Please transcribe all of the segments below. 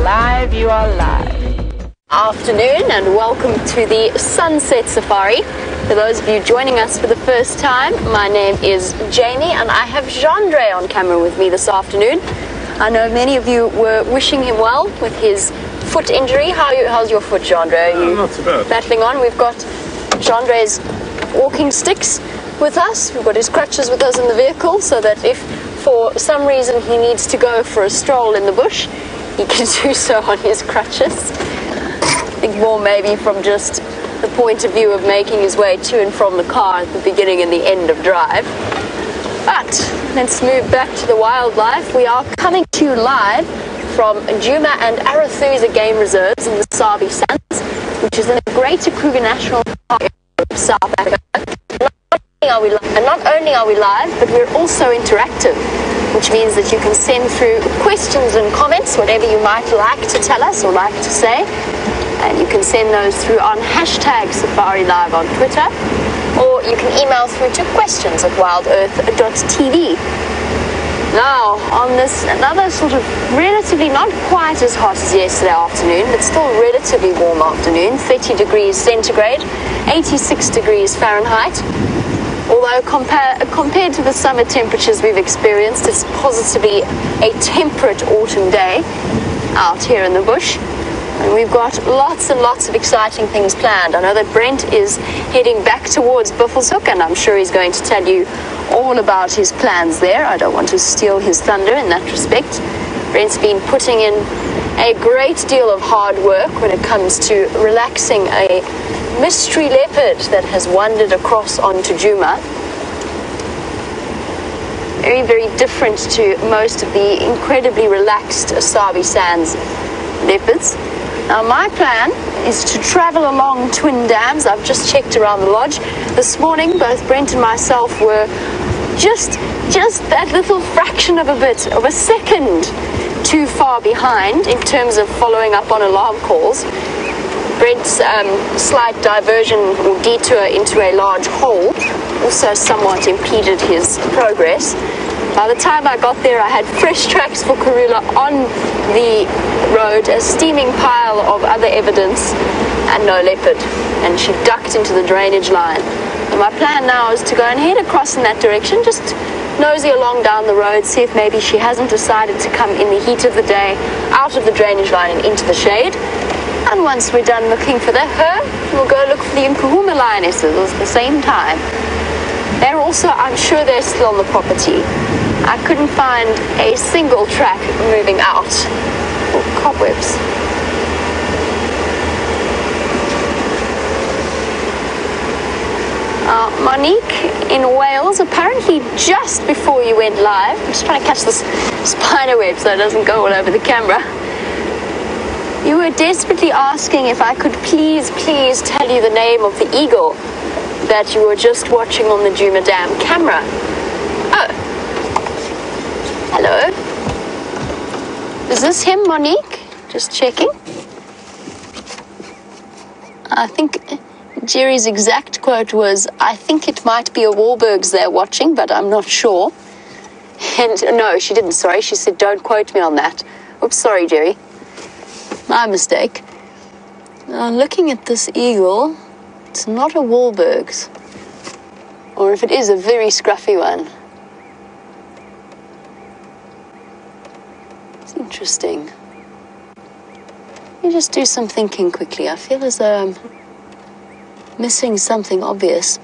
Live, you are live. Afternoon and welcome to the Sunset Safari. For those of you joining us for the first time, my name is Jamie and I have Jandre on camera with me this afternoon. I know many of you were wishing him well with his foot injury. How's your foot, Jandre? Are you not too bad. Battling on? We've got Jandre's walking sticks with us. We've got his crutches with us in the vehicle so that if for some reason he needs to go for a stroll in the bush, he can do so on his crutches. I think more maybe from just the point of view of making his way to and from the car at the beginning and the end of drive. But let's move back to the wildlife. We are coming to you live from Djuma and Arathusa game reserves in the Sabi Sands, which is in the Greater Kruger National Park in South Africa. Not only are we live, but we're also interactive, which means that you can send through questions and comments, whatever you might like to tell us or like to say. And you can send those through on #SafariLive on Twitter, or you can email through to questions@WildEarthTV. Now, on this another sort of relatively not quite as hot as yesterday afternoon, but still relatively warm afternoon, 30 degrees centigrade, 86 degrees Fahrenheit. Although compared to the summer temperatures we've experienced, it's positively a temperate autumn day out here in the bush. And we've got lots and lots of exciting things planned. I know that Brent is heading back towards Buffelshoek, and I'm sure he's going to tell you all about his plans there. I don't want to steal his thunder in that respect. Brent's been putting in a great deal of hard work when it comes to relaxing a mystery leopard that has wandered across onto Djuma. Very, very different to most of the incredibly relaxed Sabi Sands leopards. Now my plan is to travel along twin dams. I've just checked around the lodge. This morning both Brent and myself were just that little fraction of a second too far behind in terms of following up on alarm calls. Brent's slight diversion or detour into a large hole also somewhat impeded his progress. By the time I got there, I had fresh tracks for Karula on the road, a steaming pile of other evidence, and no leopard. And she ducked into the drainage line. And my plan now is to go and head across in that direction, just nosy along down the road, see if maybe she hasn't decided to come in the heat of the day out of the drainage line and into the shade. And once we're done looking for her, we'll go look for the Nkuhuma lionesses at the same time. They're also, I'm sure they're still on the property. I couldn't find a single track moving out. Oh, cobwebs. Monique in Wales, apparently just before you went live, I'm just trying to catch this spider web so it doesn't go all over the camera. You were desperately asking if I could please tell you the name of the eagle that you were just watching on the Djuma Dam camera. Oh. Hello. Is this him, Monique? Just checking. I think Jerry's exact quote was, I think it might be a Wahlbergs they're watching, but I'm not sure. And no, she didn't, sorry. She said, don't quote me on that. Oops, sorry, Jerry. My mistake. Now, looking at this eagle, it's not a Wahlbergs. Or if it is, a very scruffy one. It's interesting. Let me just do some thinking quickly. I feel as though I'm missing something obvious.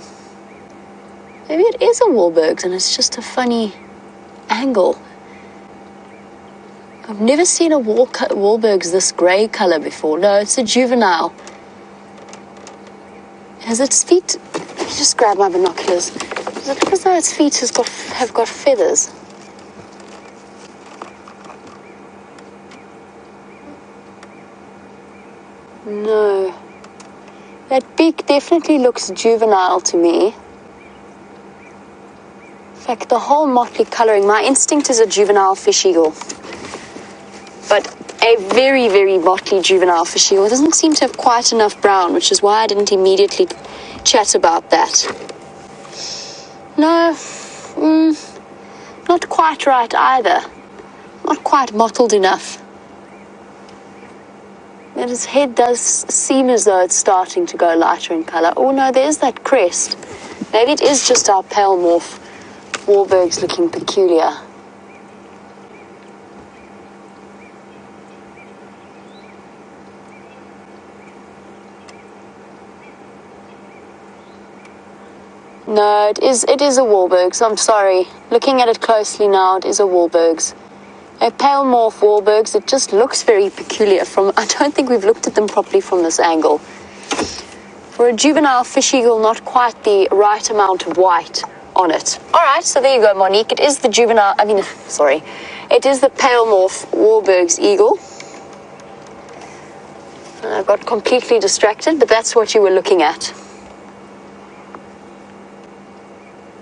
Maybe it is a Wahlbergs and it's just a funny angle. I've never seen a Wahlbergs this grey colour before. No, it's a juvenile. Has its feet... Let me just grab my binoculars. Does it look as though its feet have got feathers? No. That beak definitely looks juvenile to me. In fact, the whole motley colouring, my instinct is a juvenile fish eagle. But a very, very motley juvenile fish eagle. It doesn't seem to have quite enough brown, which is why I didn't immediately chat about that. No, not quite right either. Not quite mottled enough. And his head does seem as though it's starting to go lighter in color. Oh no, there's that crest. Maybe it is just our pale morph warburgs looking peculiar. No, it is a Wahlberg's. I'm sorry. Looking at it closely now, it is a Wahlberg's. A pale morph Wahlberg's. It just looks very peculiar from. I don't think we've looked at them properly from this angle. For a juvenile fish eagle, not quite the right amount of white on it. All right, so there you go, Monique. It is the juvenile. It is the pale morph Wahlberg's eagle. And I got completely distracted, but that's what you were looking at.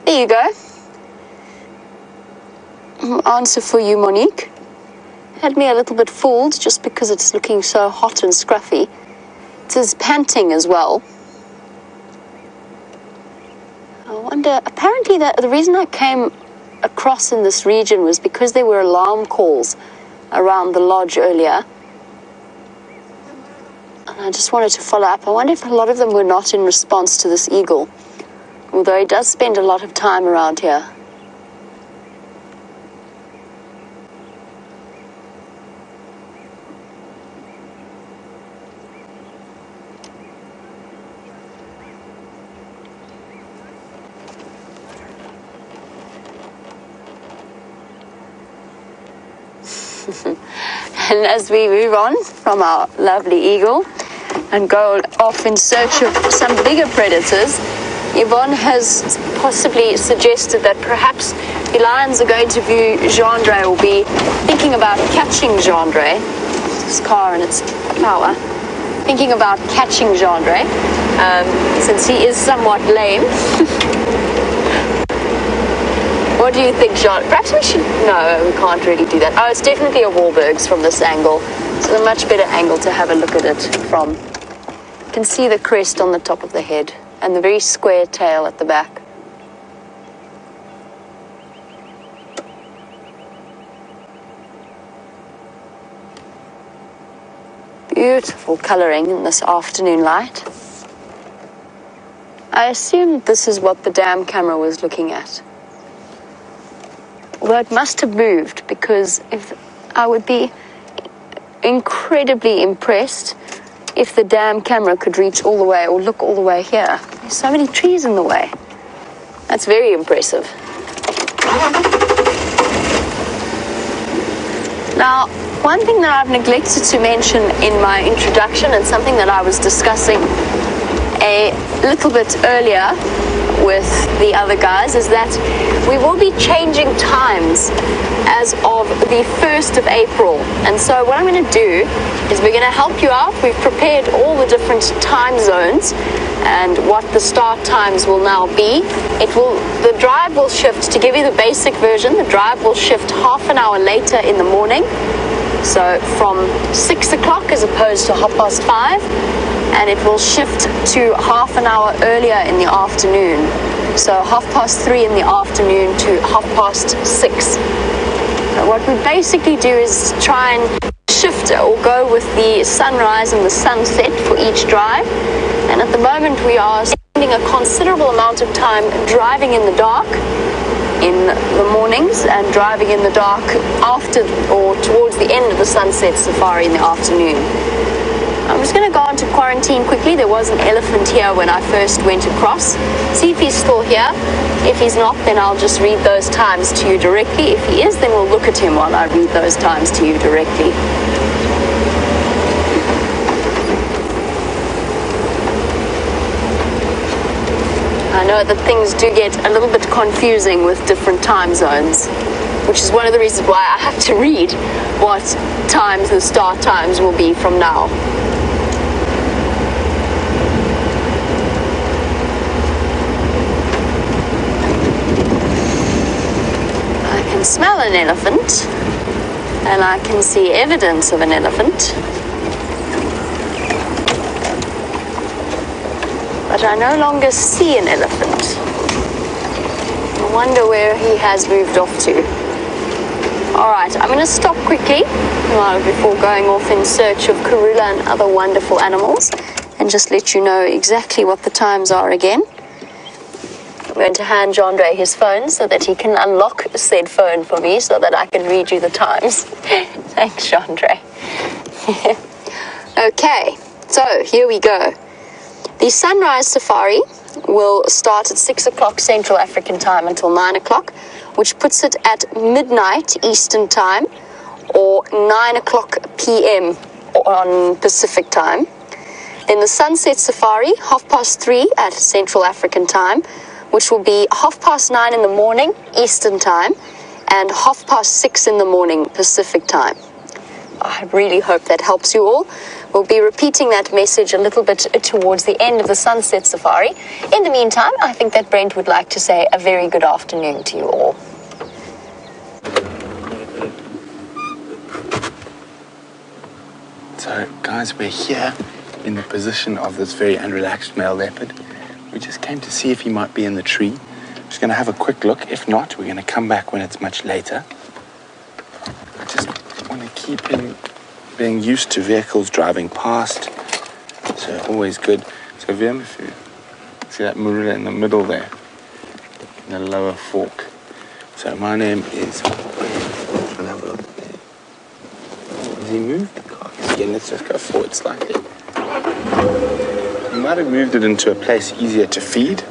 There you go. Answer for you, Monique. Had me a little bit fooled just because it's looking so hot and scruffy. It is panting as well. I wonder, apparently the reason I came across in this region was because there were alarm calls around the lodge earlier. And I just wanted to follow up. I wonder if a lot of them were not in response to this eagle. Although he does spend a lot of time around here. And as we move on from our lovely eagle and go off in search of some bigger predators, Yvonne has possibly suggested that perhaps the lions are going to view Gendre, or be thinking about catching Gendre. This car and its power. Thinking about catching Gendre, since he is somewhat lame. What do you think, Jean? Perhaps we should... No, we can't really do that. Oh, it's definitely a Wahlberg's from this angle. It's a much better angle to have a look at it from. You can see the crest on the top of the head and the very square tail at the back. Beautiful colouring in this afternoon light. I assume this is what the dam camera was looking at. Although it must have moved, because I would be incredibly impressed if the dam camera could reach all the way or look all the way here. There's so many trees in the way. That's very impressive. Now, one thing that I've neglected to mention in my introduction, and something that I was discussing a little bit earlier with the other guys, is that we will be changing times as of the 1st of April. And so what I'm going to do is we're going to help you out. We've prepared all the different time zones and what the start times will now be. The drive will shift. To give you the basic version, the drive will shift half an hour later in the morning. So from 6 o'clock as opposed to 5:30, and it will shift to half an hour earlier in the afternoon. So 3:30 in the afternoon to 6:30. So what we basically do is try and shift or go with the sunrise and the sunset for each drive. And at the moment we are spending a considerable amount of time driving in the dark in the mornings and driving in the dark after or towards the end of the sunset safari in the afternoon. I'm just going to go on to quarantine quickly. There was an elephant here when I first went across. See if he's still here. If he's not, then I'll just read those times to you directly. If he is, then we'll look at him while I read those times to you directly. I know that things do get a little bit confusing with different time zones, which is one of the reasons why I have to read what times the start times will be from now. I can smell an elephant, and I can see evidence of an elephant. But I no longer see an elephant. I wonder where he has moved off to. All right. Right, I'm going to stop quickly before going off in search of Karula and other wonderful animals, and just let you know exactly what the times are again. I'm going to hand Jandre his phone so that he can unlock said phone for me so that I can read you the times. Thanks, Jandre. Okay, so here we go. The sunrise safari will start at 6 o'clock Central African time until 9 o'clock, which puts it at midnight Eastern time or 9 o'clock p.m. on Pacific time. Then the sunset safari, 3:30 at Central African time, which will be 9:30 in the morning Eastern time and 6:30 in the morning Pacific time. I really hope that helps you all. We'll be repeating that message a little bit towards the end of the sunset safari. In the meantime, I think that Brent would like to say a very good afternoon to you all. So, guys, we're here in the position of this very unrelaxed male leopard. We just came to see if he might be in the tree. I'm just going to have a quick look. If not, we're going to come back when it's much later. I just want to keep him being used to vehicles driving past. So, always good. So, Vim, if you see that marula in the middle there, in the lower fork. So, my name is... Has he moved the carcass again? Let's just go forward slightly. You might have moved it into a place easier to feed.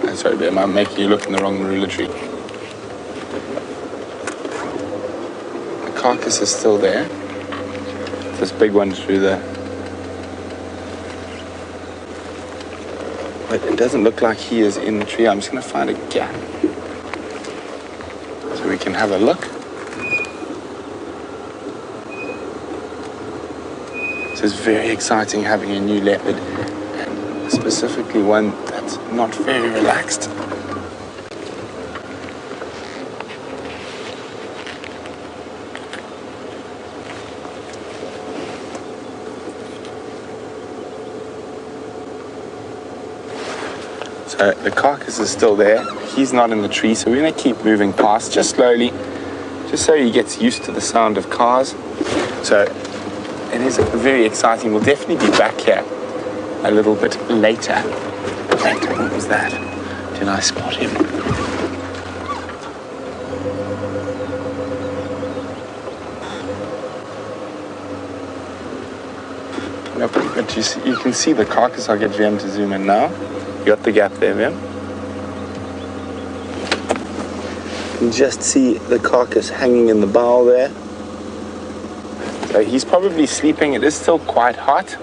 Oh, sorry, Bear, I'm making you look in the wrong marula tree. The carcass is still there. This big one through there. But it doesn't look like he is in the tree. I'm just going to find a gap so we can have a look. So it's very exciting having a new leopard, and specifically one that's not very relaxed. So the carcass is still there. He's not in the tree, so we're going to keep moving past just slowly, just so he gets used to the sound of cars. So it is very exciting. We'll definitely be back here a little bit later. Wait, what was that? Did I spot him? No, but you can see the carcass. I'll get VM to zoom in now. You got the gap there, VM? You can just see the carcass hanging in the bowl there. So he's probably sleeping. It is still quite hot.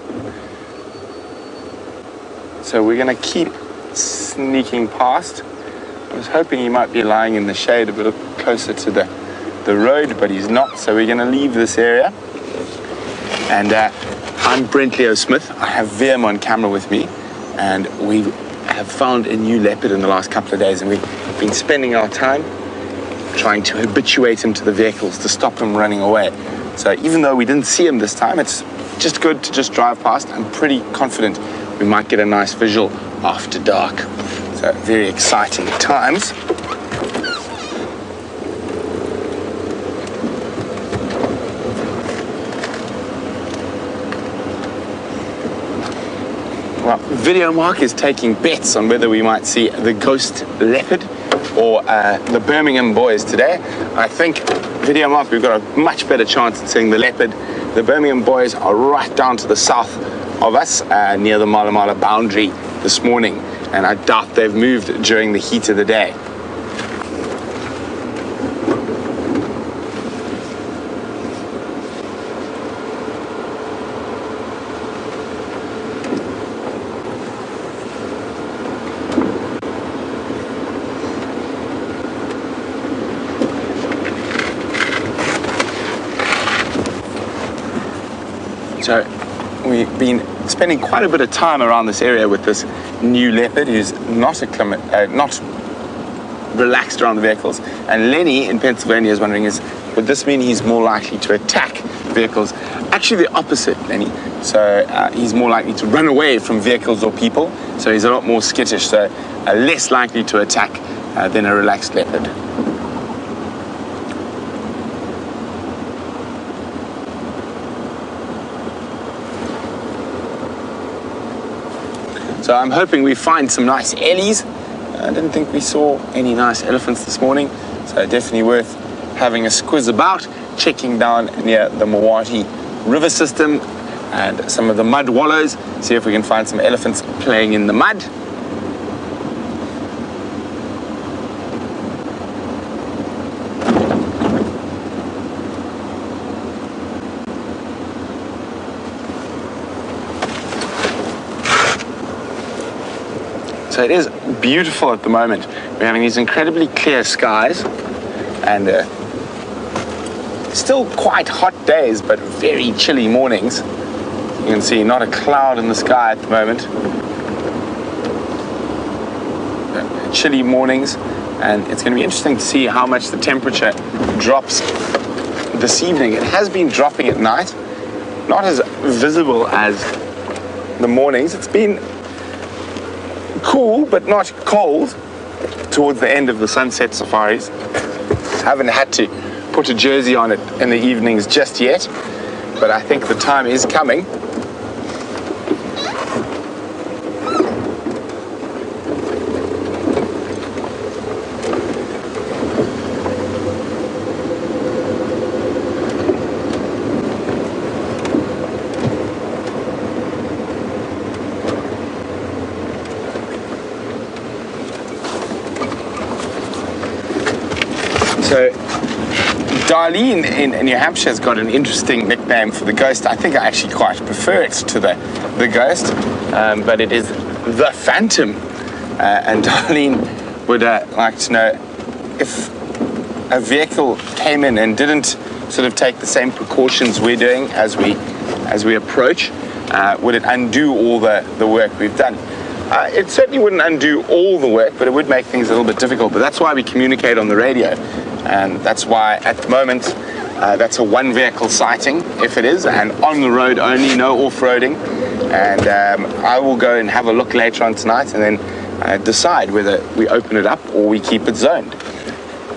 So we're going to keep sneaking past. I was hoping he might be lying in the shade a bit closer to the road, but he's not. So we're going to leave this area. And I'm Brent Leo Smith. I have VM on camera with me. And we have found a new leopard in the last couple of days. And we've been spending our time trying to habituate him to the vehicles, to stop him running away. So even though we didn't see him this time, it's just good to just drive past. I'm pretty confident we might get a nice visual after dark. So very exciting times. Well, Video Mark is taking bets on whether we might see the ghost leopard or the Birmingham boys today. I think, Video Mark, we've got a much better chance at seeing the leopard. The Birmingham boys are right down to the south of us, near the Mala Mala boundary this morning, and I doubt they've moved during the heat of the day. So we've been spending quite a bit of time around this area with this new leopard who's not relaxed around the vehicles. And Lenny in Pennsylvania is wondering, would this mean he's more likely to attack vehicles? Actually the opposite, Lenny. So he's more likely to run away from vehicles or people. So he's a lot more skittish, so less likely to attack than a relaxed leopard. So I'm hoping we find some nice ellies. I didn't think we saw any nice elephants this morning, so definitely worth having a squiz about, checking down near the Mawati river system and some of the mud wallows, see if we can find some elephants playing in the mud. So it is beautiful at the moment. We're having these incredibly clear skies and still quite hot days, but very chilly mornings. You can see not a cloud in the sky at the moment. Chilly mornings, and it's going to be interesting to see how much the temperature drops this evening. It has been dropping at night, not as visible as the mornings. It's been cool but not cold towards the end of the sunset safaris. Haven't had to put a jersey on it in the evenings just yet, but I think the time is coming. So Darlene in New Hampshire has got an interesting nickname for the ghost. I think I actually quite prefer it to the ghost, but it is the Phantom. And Darlene would like to know if a vehicle came in and didn't sort of take the same precautions we're doing as we approach, would it undo all the work we've done? It certainly wouldn't undo all the work, but it would make things a little bit difficult. But that's why we communicate on the radio. And that's why at the moment that's a one vehicle sighting, if it is, and on the road only, no off-roading. And I will go and have a look later on tonight and then decide whether we open it up or we keep it zoned.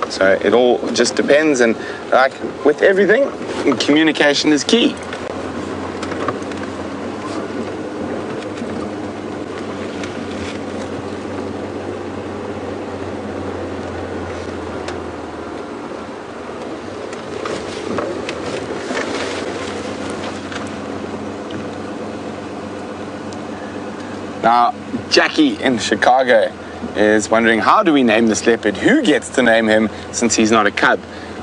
So it all just depends, and like with everything, communication is key. Now, Jackie in Chicago is wondering, how do we name this leopard? Who gets to name him since he's not a cub?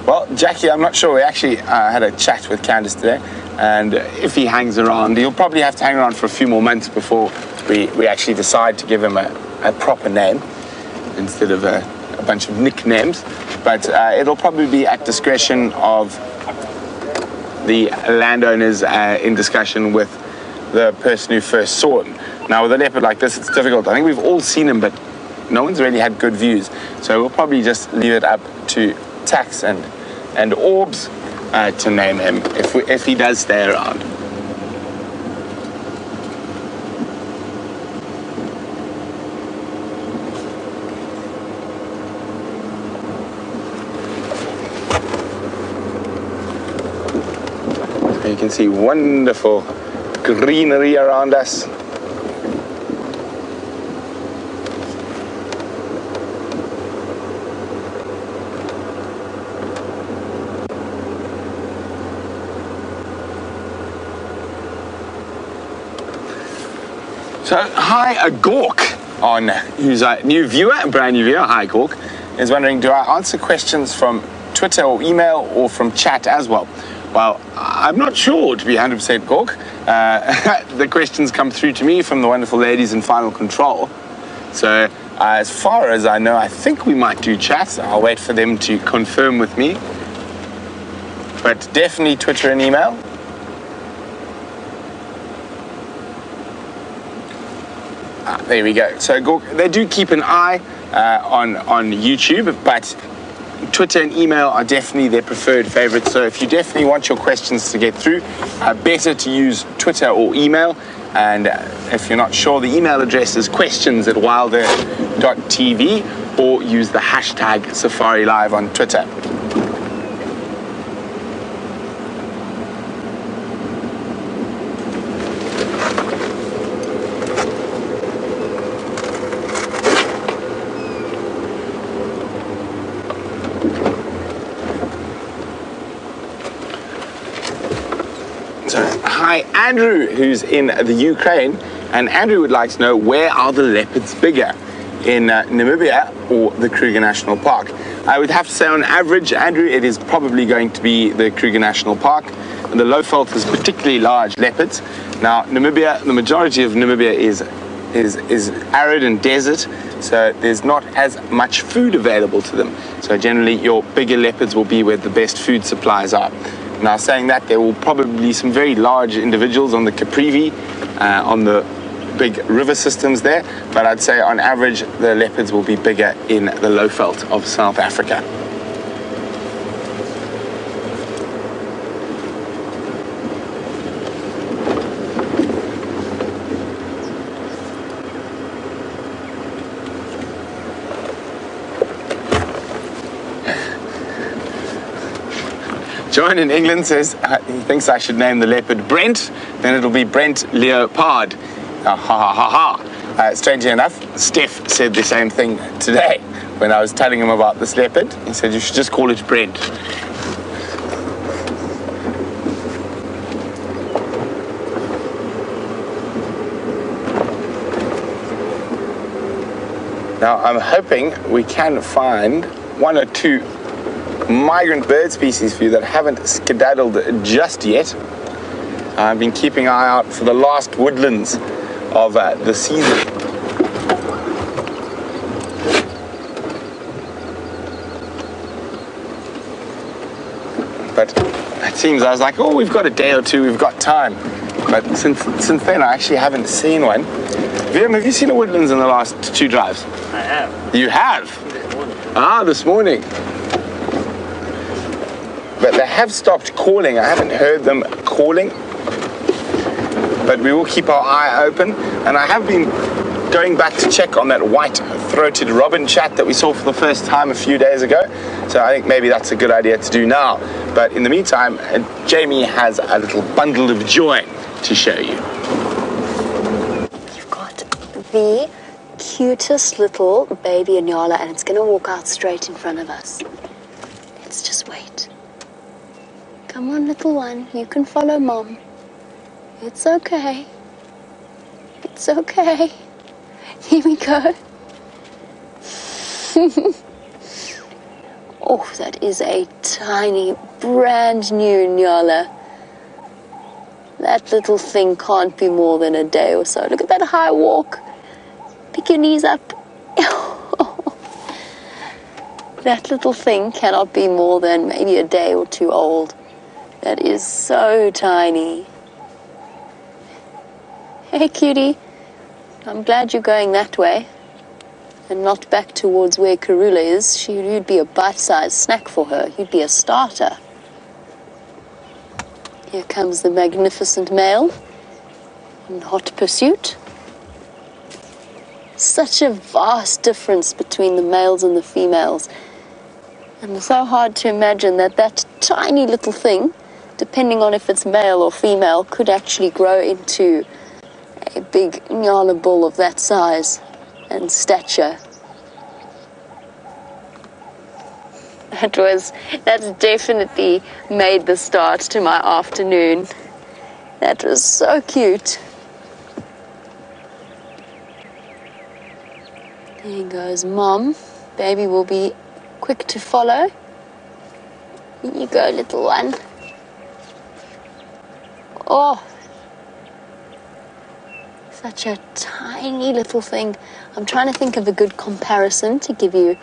Well, Jackie, I'm not sure. We actually had a chat with Candace today, and if he hangs around, he'll probably have to hang around for a few more months before we actually decide to give him a proper name instead of a bunch of nicknames. But it'll probably be at discretion of the landowners in discussion with the person who first saw him. Now, with a leopard like this, it's difficult. I think we've all seen him, but no one's really had good views. So we'll probably just leave it up to Tax and Orbs to name him if he does stay around. So you can see wonderful greenery around us. So, hi, a Gork who's a new viewer, a brand new viewer, hi Gork, is wondering, do I answer questions from Twitter or email or from chat as well? Well, I'm not sure, to be 100% Gork. The questions come through to me from the wonderful ladies in Final Control. So, as far as I know, I think we might do chat. I'll wait for them to confirm with me. But definitely Twitter and email. There we go. So they do keep an eye on YouTube, but Twitter and email are definitely their preferred favorites. So if you definitely want your questions to get through, better to use Twitter or email. And if you're not sure, the email address is questions@wildearth.tv, or use the hashtag Safari Live on Twitter. Hi, Andrew, who's in the Ukraine, and Andrew would like to know, where are the leopards bigger, in Namibia or the Kruger National Park? I would have to say, on average, Andrew, it is probably going to be the Kruger National Park. And the low veld has particularly large leopards. Now, Namibia, the majority of Namibia is arid and desert, so there's not as much food available to them. So generally, your bigger leopards will be where the best food supplies are. Now, saying that, there will probably be some very large individuals on the Caprivi, on the big river systems there, but I'd say on average the leopards will be bigger in the low veld of South Africa. John in England says he thinks I should name the leopard Brent, then it'll be Brent Leopard. Ha ha ha ha. Strangely enough, Steph said the same thing today when I was telling him about this leopard. He said you should just call it Brent. Now I'm hoping we can find one or two migrant bird species for you that haven't skedaddled just yet. I've been keeping an eye out for the last woodlands of the season. But it seems, I was like, oh, we've got a day or two, we've got time. But since then, I actually haven't seen one. Liam, have you seen a woodlands in the last 2 drives? I have. You have? This morning. Ah, this morning. But they have stopped calling. I haven't heard them calling. But we will keep our eye open. And I have been going back to check on that white-throated robin chat that we saw for the first time a few days ago. So I think maybe that's a good idea to do now. But in the meantime, Jamie has a little bundle of joy to show you. You've got the cutest little baby Inyala, and it's going to walk out straight in front of us. Let's just wait. Come on, little one. You can follow Mom. It's okay. It's okay. Here we go. Oh, that is a tiny, brand new Nyala. That little thing can't be more than a day or so. Look at that high walk. Pick your knees up. That little thing cannot be more than maybe a day or 2 old. That is so tiny. Hey, cutie. I'm glad you're going that way and not back towards where Karula is. You'd be a bite-sized snack for her. You'd be a starter. Here comes the magnificent male in hot pursuit. Such a vast difference between the males and the females. And it's so hard to imagine that that tiny little thing, depending on if it's male or female, could actually grow into a big Nyala bull of that size and stature. That's definitely made the start to my afternoon. That was so cute. There goes Mom. Baby will be quick to follow. Here you go, little one. Oh, such a tiny little thing. I'm trying to think of a good comparison to give you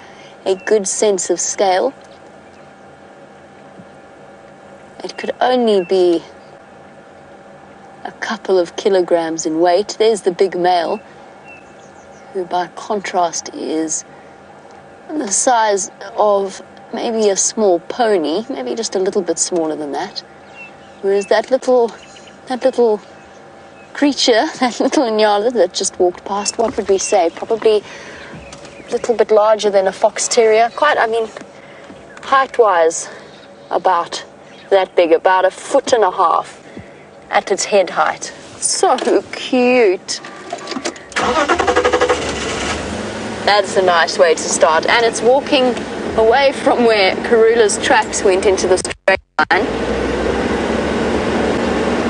a good sense of scale. It could only be a couple of kilograms in weight. There's the big male, who by contrast is the size of maybe a small pony, maybe just a little bit smaller than that. Whereas that little creature, that little Nyala that just walked past, what would we say? Probably little bit larger than a fox terrier. Quite, I mean, height-wise, about that big, about 1.5 feet at its head height. So cute. That's a nice way to start. And it's walking away from where Karula's tracks went into the straight line.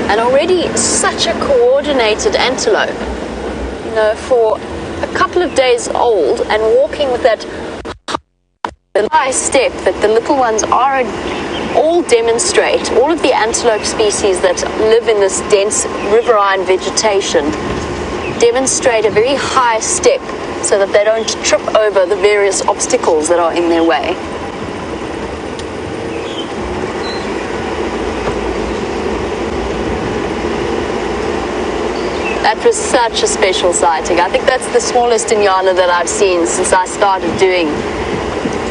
And already such a coordinated antelope. You know, for a couple of days old and walking with that high step that the little ones are all demonstrate. All of the antelope species that live in this dense riverine vegetation demonstrate a very high step so that they don't trip over the various obstacles that are in their way. That was such a special sighting. I think that's the smallest Inyala that I've seen since I started doing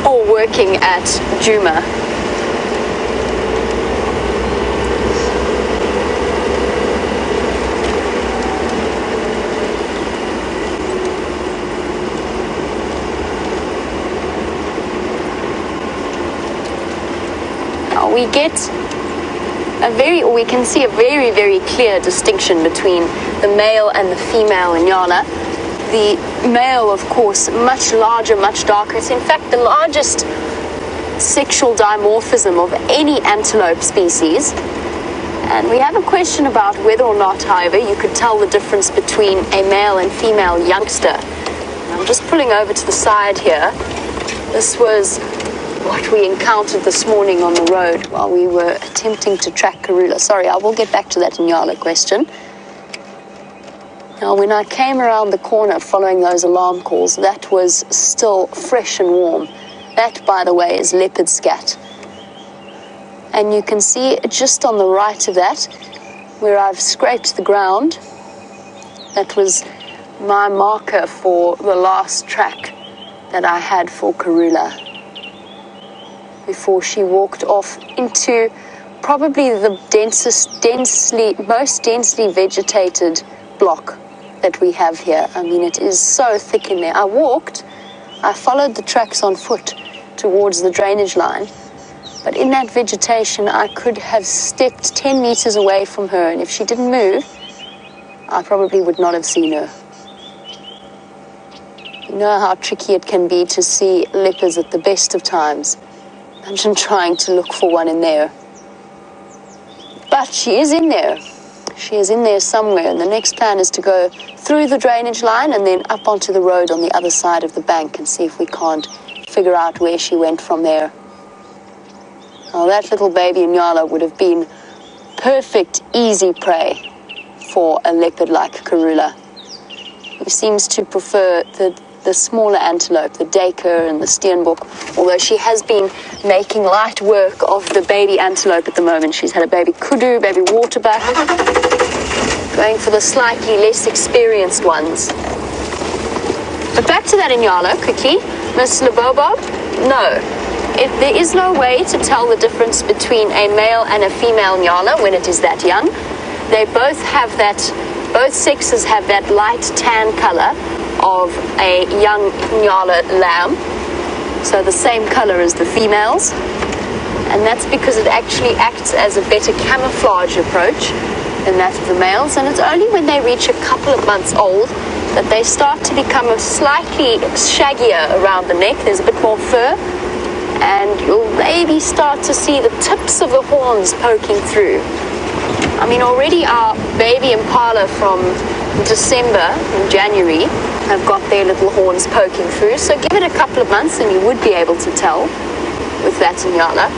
or working at Djuma. We can see a very, very clear distinction between the male and the female Inyala. The male, of course, much larger, much darker. It's in fact the largest sexual dimorphism of any antelope species. And we have a question about whether or not, however, you could tell the difference between a male and female youngster. I'm just pulling over to the side here. This was what we encountered this morning on the road while we were attempting to track Karula. Sorry, I will get back to that Inyala question. Now, when I came around the corner following those alarm calls, that was still fresh and warm. That, by the way, is leopard scat. And you can see just on the right of that, where I've scraped the ground, that was my marker for the last track that I had for Karula, before she walked off into probably the most densely vegetated block that we have here. I mean, it is so thick in there. I followed the tracks on foot towards the drainage line, but in that vegetation, I could have stepped 10 meters away from her, and if she didn't move, I probably would not have seen her. You know how tricky it can be to see leopards at the best of times. Imagine trying to look for one in there. But she is in there. She is in there somewhere, and the next plan is to go through the drainage line and then up onto the road on the other side of the bank and see if we can't figure out where she went from there. Now, that little baby Inyala would have been perfect, easy prey for a leopard like Karula, who seems to prefer the smaller antelope, the duiker and the steenbok, although she has been making light work of the baby antelope at the moment. She's had a baby kudu, baby waterbuck, going for the slightly less experienced ones. But back to that Inyala quickly. Miss Lebobob, no. There is no way to tell the difference between a male and a female Inyala when it is that young. They both have both sexes have that light tan color of a young Inyala lamb, so the same color as the females, and that's because it actually acts as a better camouflage approach than that of the males. And it's only when they reach a couple of months old that they start to become slightly shaggier around the neck. There's a bit more fur, and you'll maybe start to see the tips of the horns poking through. I mean, already our baby impala from December and January have got their little horns poking through, so give it a couple of months and you would be able to tell with that Inyala.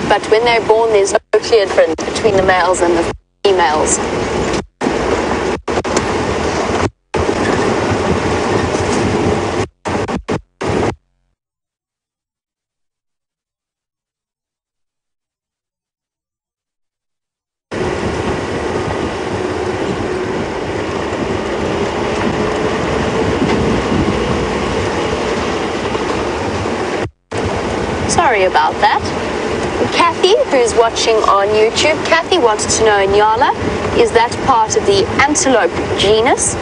But when they're born, there's no clear difference between the males and the females. Sorry about that. Kathy, who's watching on YouTube, Kathy wanted to know, Inyala, is that part of the antelope genus?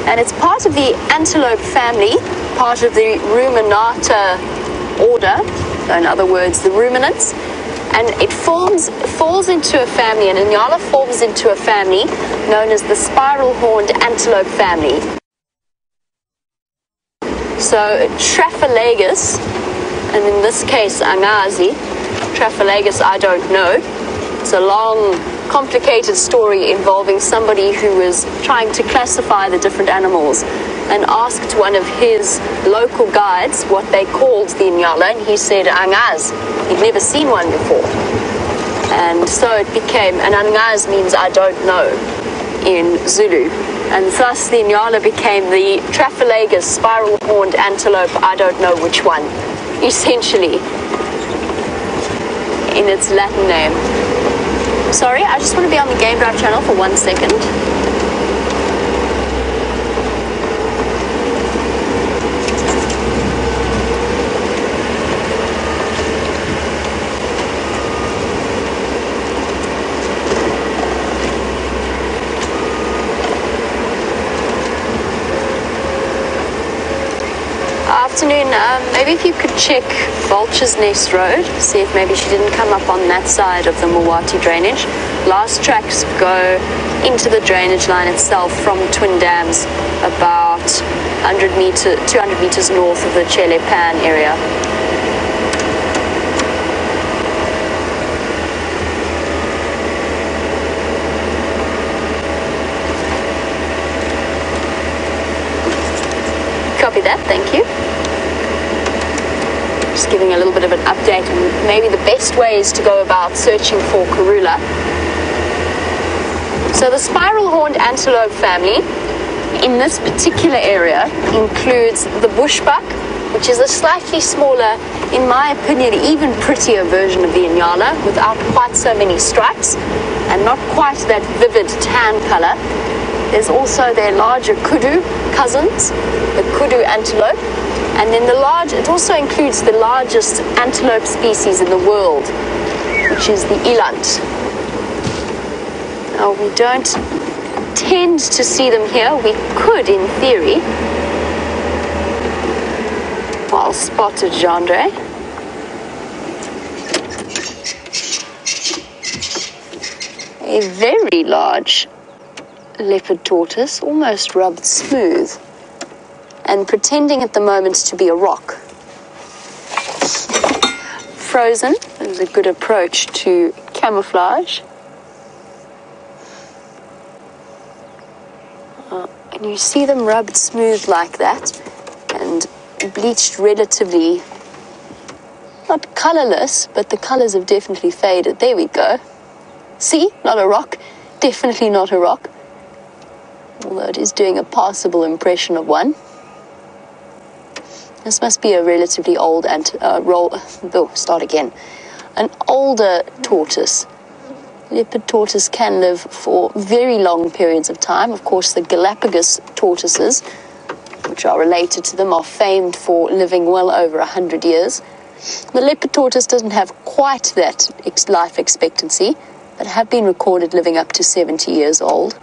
And it's part of the antelope family, part of the Ruminata order, so in other words, the ruminants, and it falls into a family, an Inyala forms into a family known as the spiral-horned antelope family. So Traphalagus, and in this case Angazi, Traphalagus I don't know. It's a long, complicated story involving somebody who was trying to classify the different animals and asked one of his local guides what they called the Inyala, and he said Angaz. He'd never seen one before. And so it became, and Angaz means I don't know in Zulu. And thus the Inyala became the Traphalagus spiral-horned antelope, I don't know which one, essentially, in its Latin name. Sorry, I just want to be on the Game Drive channel for 1 second. Afternoon, maybe if you could check Vulture's Nest Road, see if maybe she didn't come up on that side of the Mawati drainage. Last tracks go into the drainage line itself from Twin Dams, about 200 meters north of the Chele Pan area. Copy that, thank you. Just giving a little bit of an update on maybe the best ways to go about searching for Karula. So the spiral-horned antelope family in this particular area includes the bushbuck, which is a slightly smaller, in my opinion, even prettier version of the Inyala, without quite so many stripes and not quite that vivid tan color. There's also their larger kudu cousins, the kudu antelope, and then it also includes the largest antelope species in the world, which is the eland. Now, we don't tend to see them here. We could, in theory. Well spotted, Gendre. A very large leopard tortoise, almost rubbed smooth, and pretending at the moment to be a rock. Frozen is a good approach to camouflage. And you see them rubbed smooth like that and bleached relatively, not colorless, but the colors have definitely faded. There we go. See, not a rock, definitely not a rock, although it is doing a passable impression of one. This must be a relatively old an older tortoise. Leopard tortoise can live for very long periods of time. Of course, the Galapagos tortoises, which are related to them, are famed for living well over 100 years. The leopard tortoise doesn't have quite that life expectancy, but have been recorded living up to 70 years old.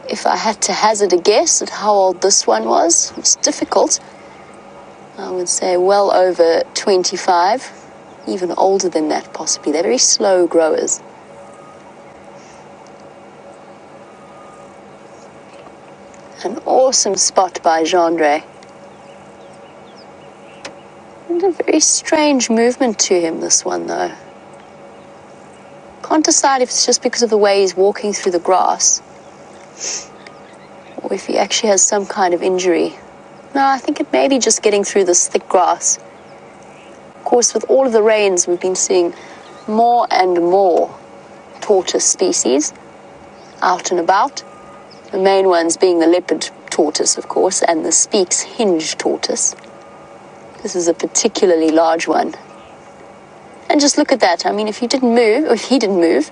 If I had to hazard a guess at how old this one was, it's difficult. I would say well over 25, even older than that possibly. They're very slow growers. An awesome spot by Gendre. And a very strange movement to him, this one though. Can't decide if it's just because of the way he's walking through the grass, or if he actually has some kind of injury. No, I think it may be just getting through this thick grass. Of course, with all of the rains, we've been seeing more and more tortoise species out and about. The main ones being the leopard tortoise, of course, and the Speke's hinge tortoise. This is a particularly large one. And just look at that. I mean, if he didn't move,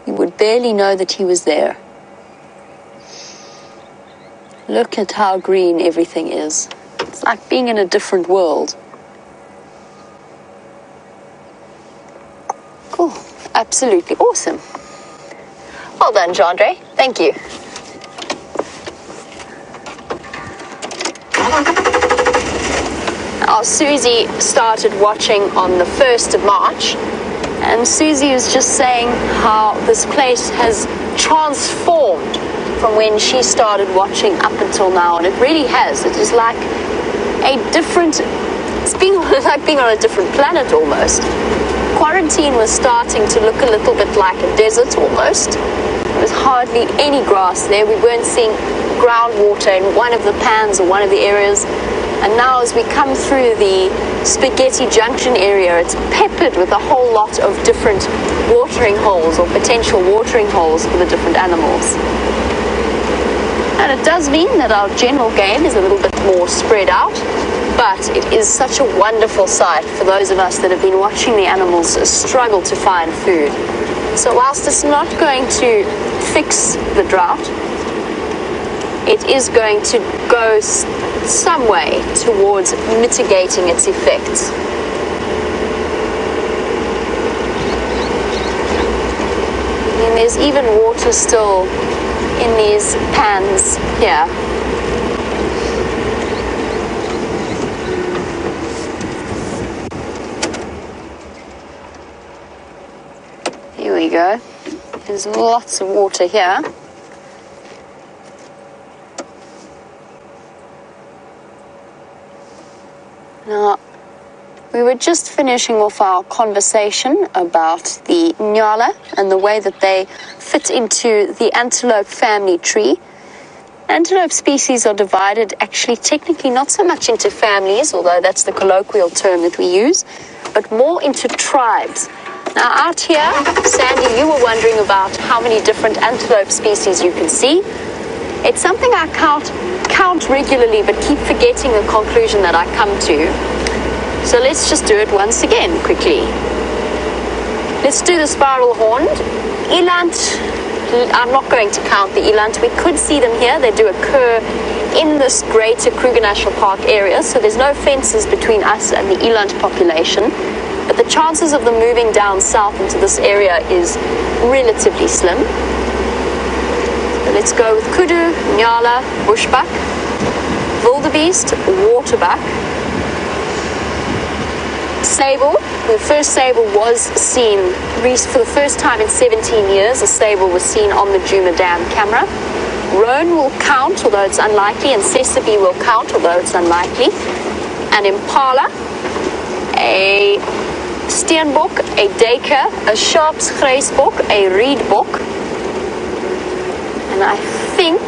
you would barely know that he was there. Look at how green everything is. It's like being in a different world. Cool. Absolutely awesome. Well done, Gendre. Thank you. Now, Susie started watching on the 1st of March, and Susie was just saying how this place has transformed from when she started watching up until now, and it really has. It is like a different, it's been like being on a different planet almost. Quarantine was starting to look a little bit like a desert almost. There was hardly any grass there. We weren't seeing groundwater in one of the pans or one of the areas. And now as we come through the Spaghetti Junction area, it's peppered with a whole lot of different watering holes or potential watering holes for the different animals. And it does mean that our general game is a little bit more spread out, but it is such a wonderful sight for those of us that have been watching the animals struggle to find food. So whilst it's not going to fix the drought, it is going to go some way towards mitigating its effects. And there's even water still in these pans here. Here we go. There's lots of water here. Now, we were just finishing off our conversation about the nyala and the way that they fit into the antelope family tree. Antelope species are divided actually technically not so much into families, although that's the colloquial term that we use, but more into tribes. Now out here, Sandy, you were wondering about how many different antelope species you can see. It's something I count regularly, but keep forgetting the conclusion that I come to. So let's just do it once again, quickly. Let's do the spiral horned. Eland, I'm not going to count the eland. We could see them here. They do occur in this greater Kruger National Park area, so there's no fences between us and the eland population. But the chances of them moving down south into this area is relatively slim. So let's go with kudu, nyala, bushbuck, wildebeest, waterbuck, sable. The first sable was seen for the first time in 17 years. A sable was seen on the Djuma Dam camera. Roan will count, although it's unlikely, and Sesame will count, although it's unlikely. An impala, a steenbok, a duiker, a sharpsgrijsbok, a reedbok. And I think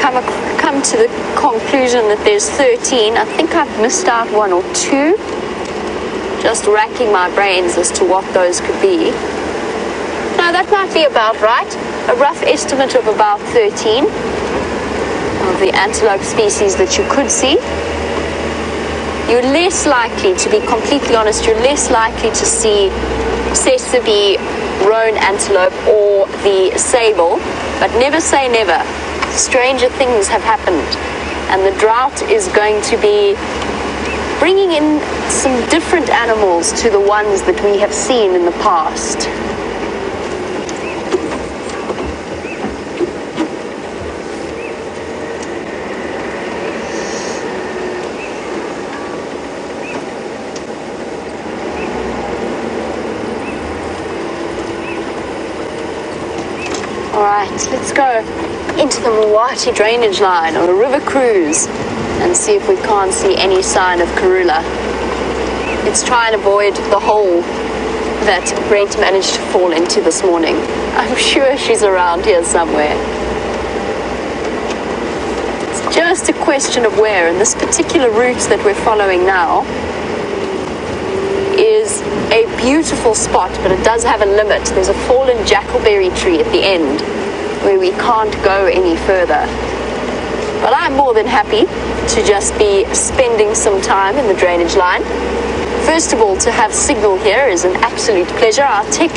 I've come to the conclusion that there's 13. I think I've missed out one or two. Just racking my brains as to what those could be. No, that might be about right. A rough estimate of about 13 of the antelope species that you could see. You're less likely, to be completely honest, you're less likely to see Sesame, roan antelope, or the sable. But never say never. Stranger things have happened, and the drought is going to be bringing in some different animals to the ones that we have seen in the past. All right, let's go into the Mwati drainage line on a river cruise and see if we can't see any sign of Karula. Let's try and avoid the hole that Brent managed to fall into this morning. I'm sure she's around here somewhere. It's just a question of where, and this particular route that we're following now is a beautiful spot, but it does have a limit. There's a fallen jackalberry tree at the end where we can't go any further. But I'm more than happy to just be spending some time in the drainage line. First of all, to have signal here is an absolute pleasure. Our tech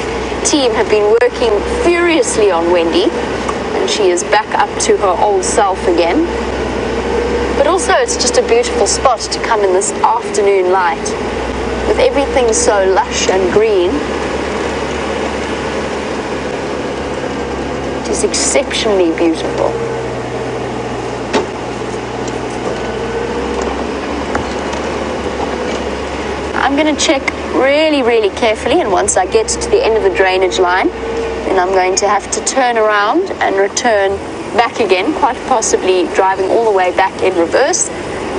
team have been working furiously on Wendy, and she is back up to her old self again. But also it's just a beautiful spot to come in this afternoon light, with everything so lush and green. It is exceptionally beautiful. I'm going to check really, really carefully, and once I get to the end of the drainage line, then I'm going to have to turn around and return back again, quite possibly driving all the way back in reverse.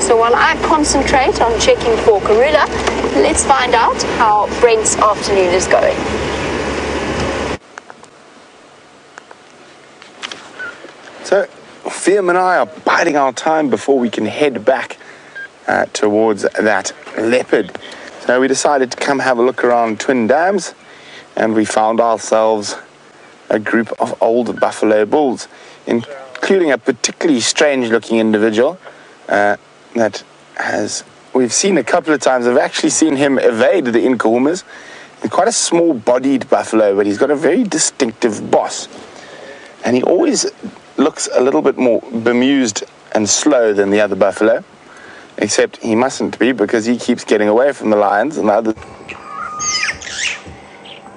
So while I concentrate on checking for Karula, let's find out how Brent's afternoon is going. So, Fiam and I are biding our time before we can head back towards that leopard. So we decided to come have a look around Twin Dams, and we found ourselves a group of old buffalo bulls, including a particularly strange-looking individual that we've seen a couple of times. I've actually seen him evade the Inkahumas. He's quite a small-bodied buffalo, but he's got a very distinctive boss. And he always looks a little bit more bemused and slow than the other buffalo, except he mustn't be because he keeps getting away from the lions and the others.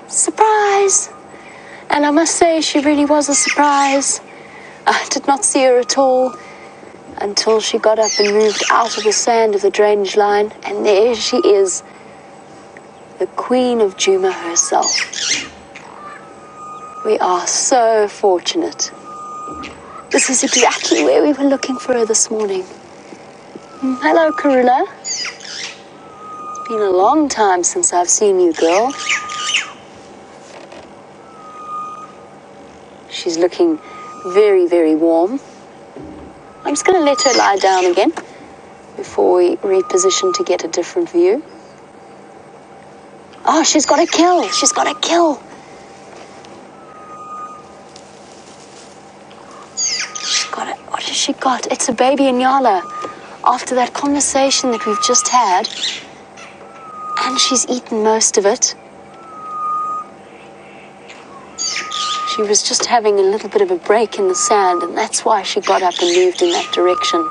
Surprise! And I must say, she really was a surprise. I did not see her at all until she got up and moved out of the sand of the drainage line, and there she is, the Queen of Djuma herself. We are so fortunate. This is exactly where we were looking for her this morning. Hello, Karula. It's been a long time since I've seen you, girl. She's looking very, very warm. I'm just going to let her lie down again before we reposition to get a different view. Oh, she's got a kill. She's got a kill. She's got it. What has she got? It's a baby Inyala after that conversation that we've just had. And she's eaten most of it. She was just having a little bit of a break in the sand, and that's why she got up and moved in that direction.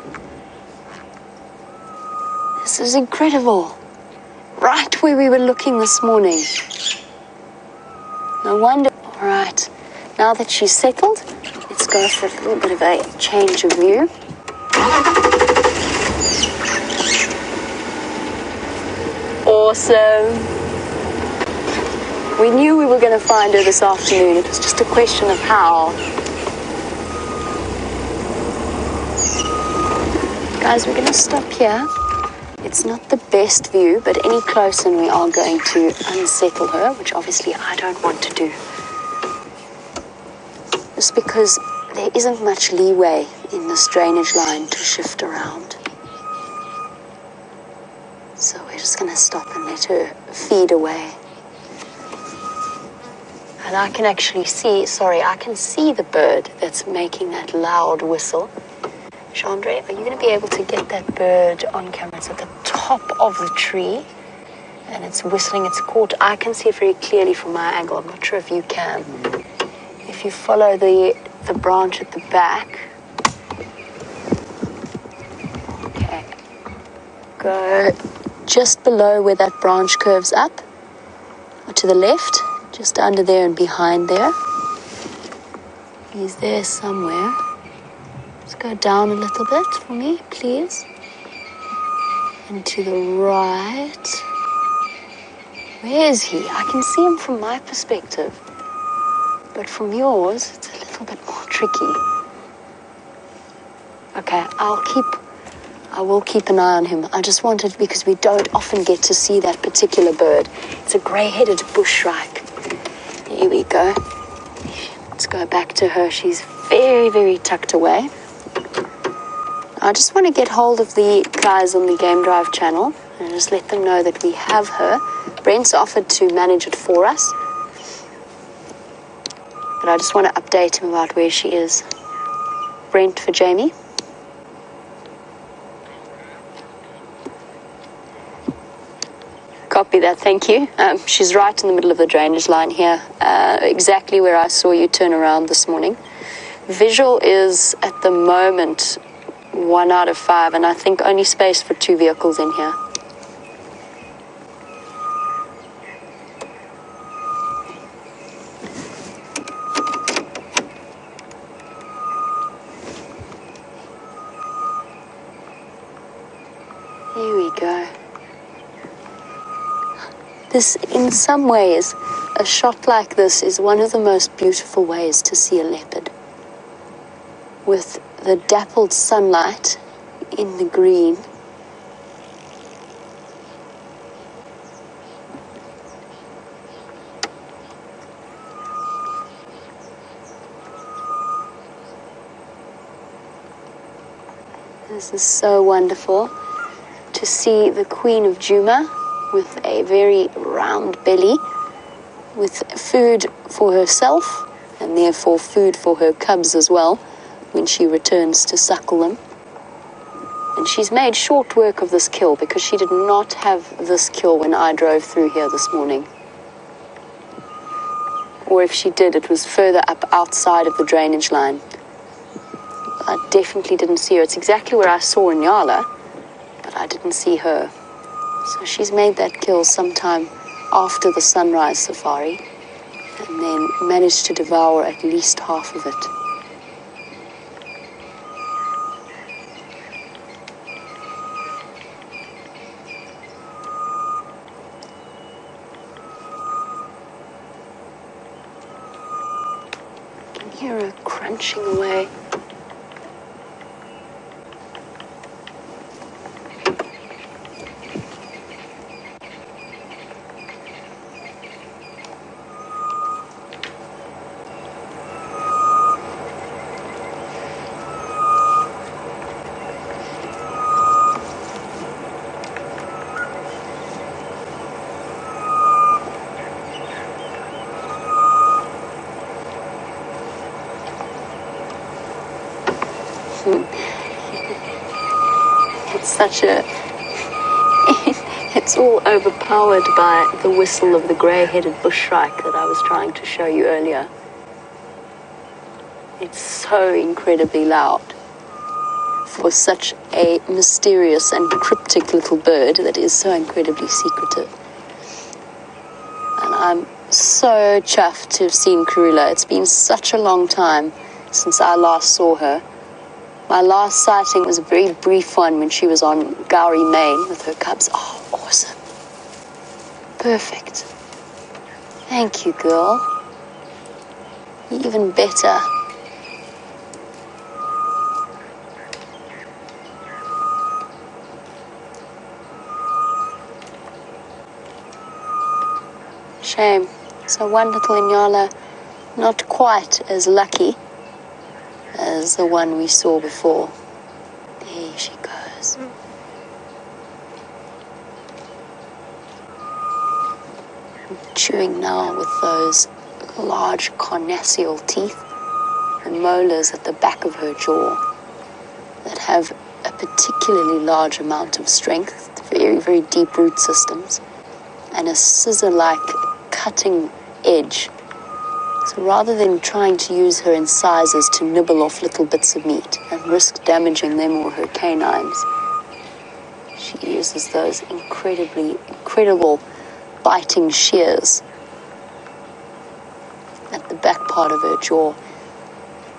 This is incredible. Right where we were looking this morning. No wonder. All right, now that she's settled, let's go for a little bit of a change of view. Awesome. We knew we were going to find her this afternoon. It was just a question of how. Guys, we're going to stop here. It's not the best view, but any closer and we are going to unsettle her, which obviously I don't want to do. Just because there isn't much leeway in this drainage line to shift around. So we're just going to stop and let her feed away. And I can actually see, I can see the bird that's making that loud whistle. Chandra, are you going to be able to get that bird on camera? It's at the top of the tree, and it's whistling. It's caught. I can see it very clearly from my angle. I'm not sure if you can. If you follow the branch at the back. Okay. Go just below where that branch curves up, or to the left. Just under there and behind there. He's there somewhere. Let's go down a little bit for me, please. And to the right. Where is he? I can see him from my perspective. But from yours, it's a little bit more tricky. Okay, I will keep an eye on him. I just wanted, because we don't often get to see that particular bird. It's a grey-headed bushshrike. Here we go. Let's go back to her. She's very, very tucked away. I just want to get hold of the guys on the Game Drive channel and just let them know that we have her. Brent's offered to manage it for us, but I just want to update him about where she is. Brent for Jamie. Copy that, thank you. She's right in the middle of the drainage line here, exactly where I saw you turn around this morning. Visual is, at the moment, 1 out of 5, and I think only space for 2 vehicles in here. Here we go. This, in some ways, a shot like this is one of the most beautiful ways to see a leopard. With the dappled sunlight in the green. This is so wonderful to see the Queen of Djuma with a very round belly, with food for herself and therefore food for her cubs as well when she returns to suckle them. And she's made short work of this kill because she did not have this kill when I drove through here this morning. Or if she did, it was further up outside of the drainage line. I definitely didn't see her. It's exactly where I saw Nyala, but I didn't see her. So she's made that kill sometime after the sunrise safari and then managed to devour at least half of it. I can hear her crunching away. It's such a... it's all overpowered by the whistle of the grey-headed bushshrike that I was trying to show you earlier. It's so incredibly loud for such a mysterious and cryptic little bird that is so incredibly secretive. And I'm so chuffed to have seen Karula. It's been such a long time since I last saw her. My last sighting was a very brief one when she was on Gowrie Main with her cubs. Oh, awesome. Perfect. Thank you, girl. Even better. Shame. So one little Inyala, not quite as lucky as the one we saw before. There she goes. Chewing now with those large carnassial teeth and molars at the back of her jaw that have a particularly large amount of strength, very, very deep root systems, and a scissor-like cutting edge. So rather than trying to use her incisors to nibble off little bits of meat and risk damaging them or her canines, she uses those incredible biting shears at the back part of her jaw.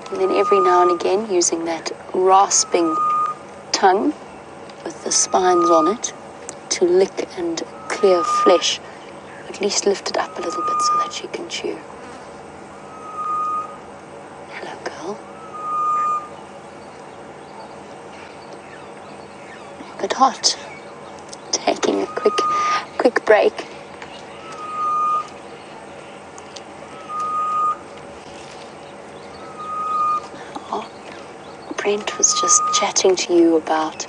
And then every now and again using that rasping tongue with the spines on it to lick and clear flesh, at least lift it up a little bit so that she can chew. Hello, girl. But hot. Taking a quick break. Oh, Brent was just chatting to you about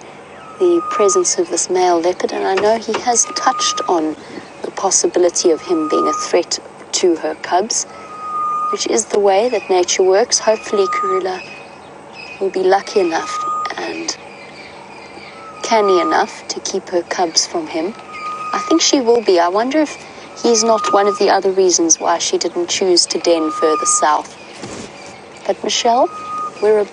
the presence of this male leopard, and I know he has touched on the possibility of him being a threat to her cubs, which is the way that nature works. Hopefully Karula will be lucky enough and canny enough to keep her cubs from him. I think she will be. I wonder if he's not one of the other reasons why she didn't choose to den further south. But Michelle, we're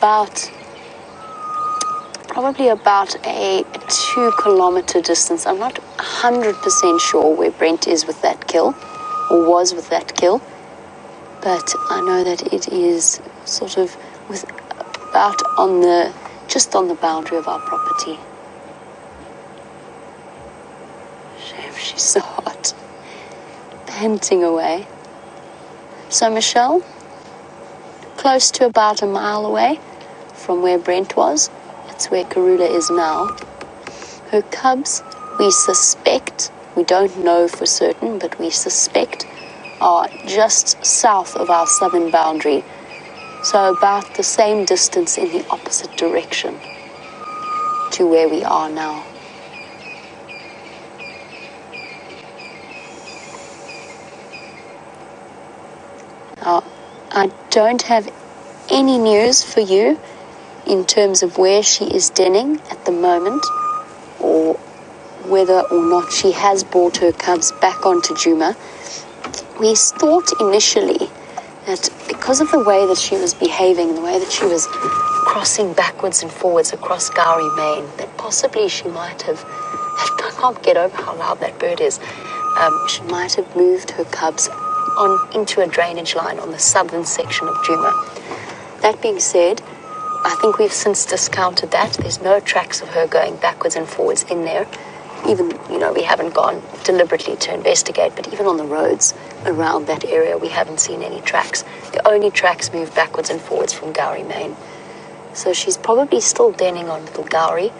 probably about a 2-kilometer distance. I'm not 100% sure where Brent is with that kill, or was with that kill, but I know that it is sort of just on the boundary of our property. Shame she's so hot. panting away. So Michelle, close to about a mile away from where Brent was, that's where Karula is now. Her cubs, we suspect, we don't know for certain, but we suspect are just south of our southern boundary. So about the same distance in the opposite direction to where we are now. Now, I don't have any news for you in terms of where she is denning at the moment, or whether or not she has brought her cubs back onto Djuma. We thought initially that because of the way that she was behaving, the way that she was crossing backwards and forwards across Gowrie Main, that possibly she might have, I can't get over how loud that bird is, she might have moved her cubs into a drainage line on the southern section of Djuma. That being said, I think we've since discounted that. There's no tracks of her going backwards and forwards in there. Even, we haven't gone deliberately to investigate, but even on the roads around that area, we haven't seen any tracks. The only tracks move backwards and forwards from Gowrie Main. So she's probably still denning on Little Gowrie.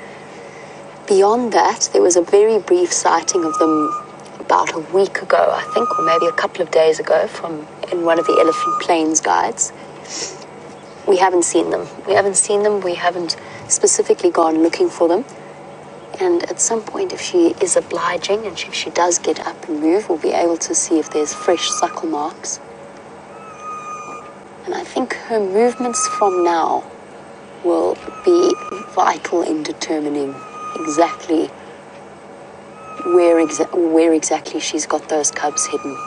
Beyond that, there was a very brief sighting of them about a week ago, I think, or maybe a couple of days ago, in one of the Elephant Plains guides. We haven't seen them. We haven't specifically gone looking for them. And at some point, if she is obliging and if she does get up and move, we'll be able to see if there's fresh suckle marks. And I think her movements from now will be vital in determining exactly where exactly she's got those cubs hidden.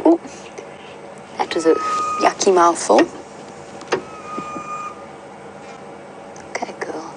Ooh, that was a yucky mouthful. Okay, girl.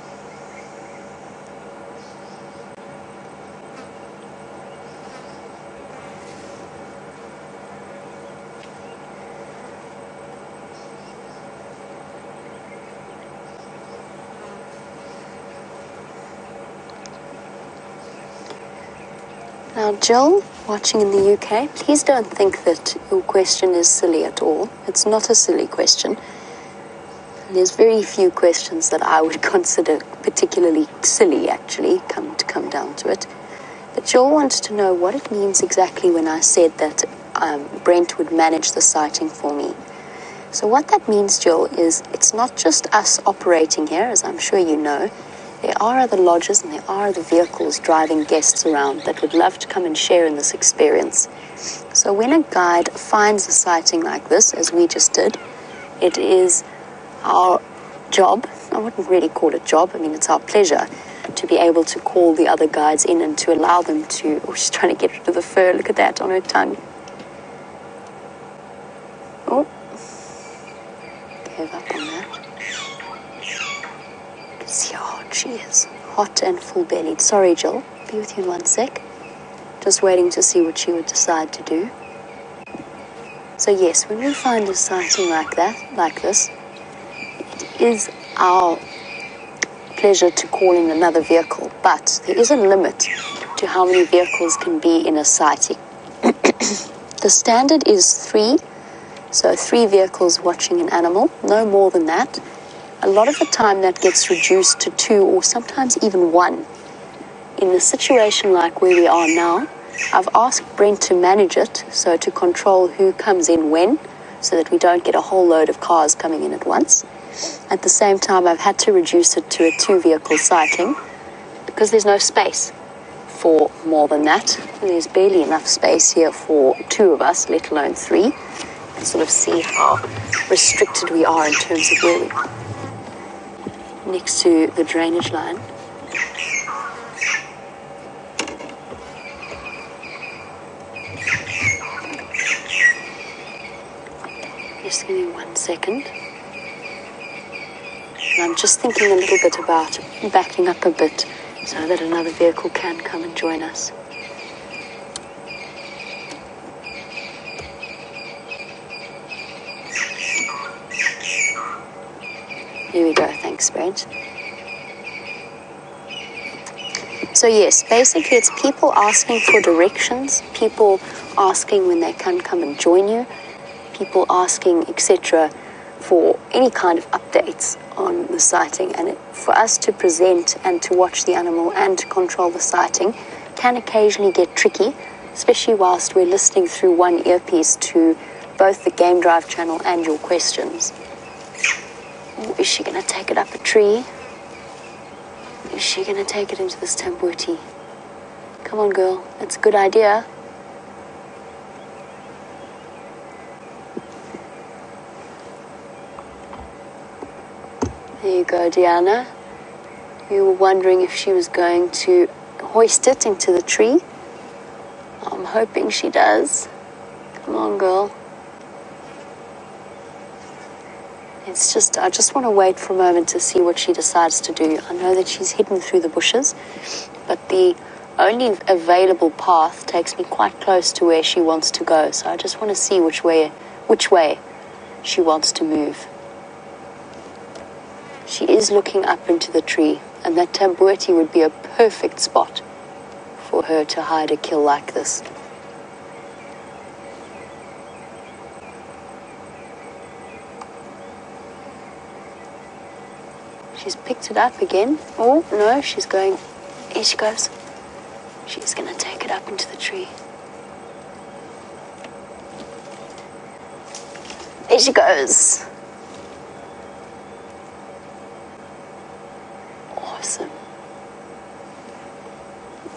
Now, Jill, watching in the UK, please don't think that your question is silly at all. It's not a silly question. And there's very few questions that I would consider particularly silly, actually, come down to it. But Jill wants to know what it means exactly when I said that Brent would manage the sighting for me. So what that means, Jill, is it's not just us operating here, as I'm sure you know. There are other lodges and there are other vehicles driving guests around that would love to come and share in this experience. So when a guide finds a sighting like this, as we just did, it is our job, I wouldn't really call it job, I mean it's our pleasure, to be able to call the other guides in and to allow them to, oh, she's trying to get rid of the fur, look at that on her tongue. Oh, gave up on that. See how hot she is. Hot and full-bellied. Sorry, Jill. Be with you in 1 sec. Just waiting to see what she would decide to do. So yes, when we find a sighting like this, it is our pleasure to call in another vehicle, but there is a limit to how many vehicles can be in a sighting. The standard is 3, so 3 vehicles watching an animal, no more than that. A lot of the time that gets reduced to 2 or sometimes even 1. In a situation like where we are now, I've asked Brent to manage it, so to control who comes in when, so that we don't get a whole load of cars coming in at once. At the same time, I've had to reduce it to a 2-vehicle sighting because there's no space for more than that. There's barely enough space here for 2 of us, let alone 3. You can sort of see how restricted we are in terms of where we are. Next to the drainage line. Just give me 1 second. And I'm just thinking a little bit about backing up a bit so that another vehicle can come and join us. Here we go, thanks, Brent. So yes, basically it's people asking for directions, people asking when they can come and join you, people asking, etc., for any kind of updates on the sighting. And for us to present and to watch the animal and to control the sighting can occasionally get tricky, especially whilst we're listening through one earpiece to both the Game Drive channel and your questions. Ooh, is she going to take it up a tree? Is she going to take it into this tambuti? Come on, girl. That's a good idea. There you go, Diana. You were wondering if she was going to hoist it into the tree. I'm hoping she does. Come on, girl. It's just, I just want to wait for a moment to see what she decides to do. I know that she's hidden through the bushes, but the only available path takes me quite close to where she wants to go. So I just want to see which way she wants to move. She is looking up into the tree, and that tambuti would be a perfect spot for her to hide a kill like this. She's picked it up again. Oh, no, she's going... Here she goes. She's going to take it up into the tree. There she goes. Awesome.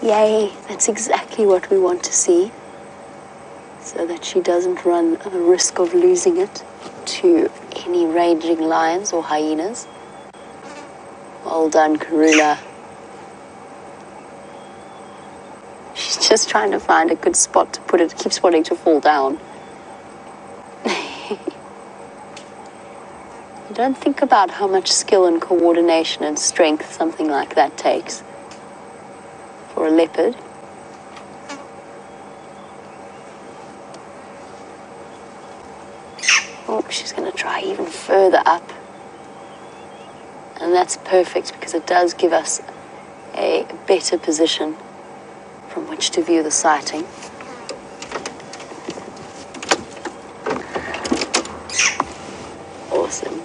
Yay, that's exactly what we want to see, so that she doesn't run the risk of losing it to any raging lions or hyenas. Well done, Karula. She's just trying to find a good spot to put it. Keeps wanting to fall down. You don't think about how much skill and coordination and strength something like that takes for a leopard. Oh, she's going to try even further up. And that's perfect because it does give us a better position from which to view the sighting. Awesome.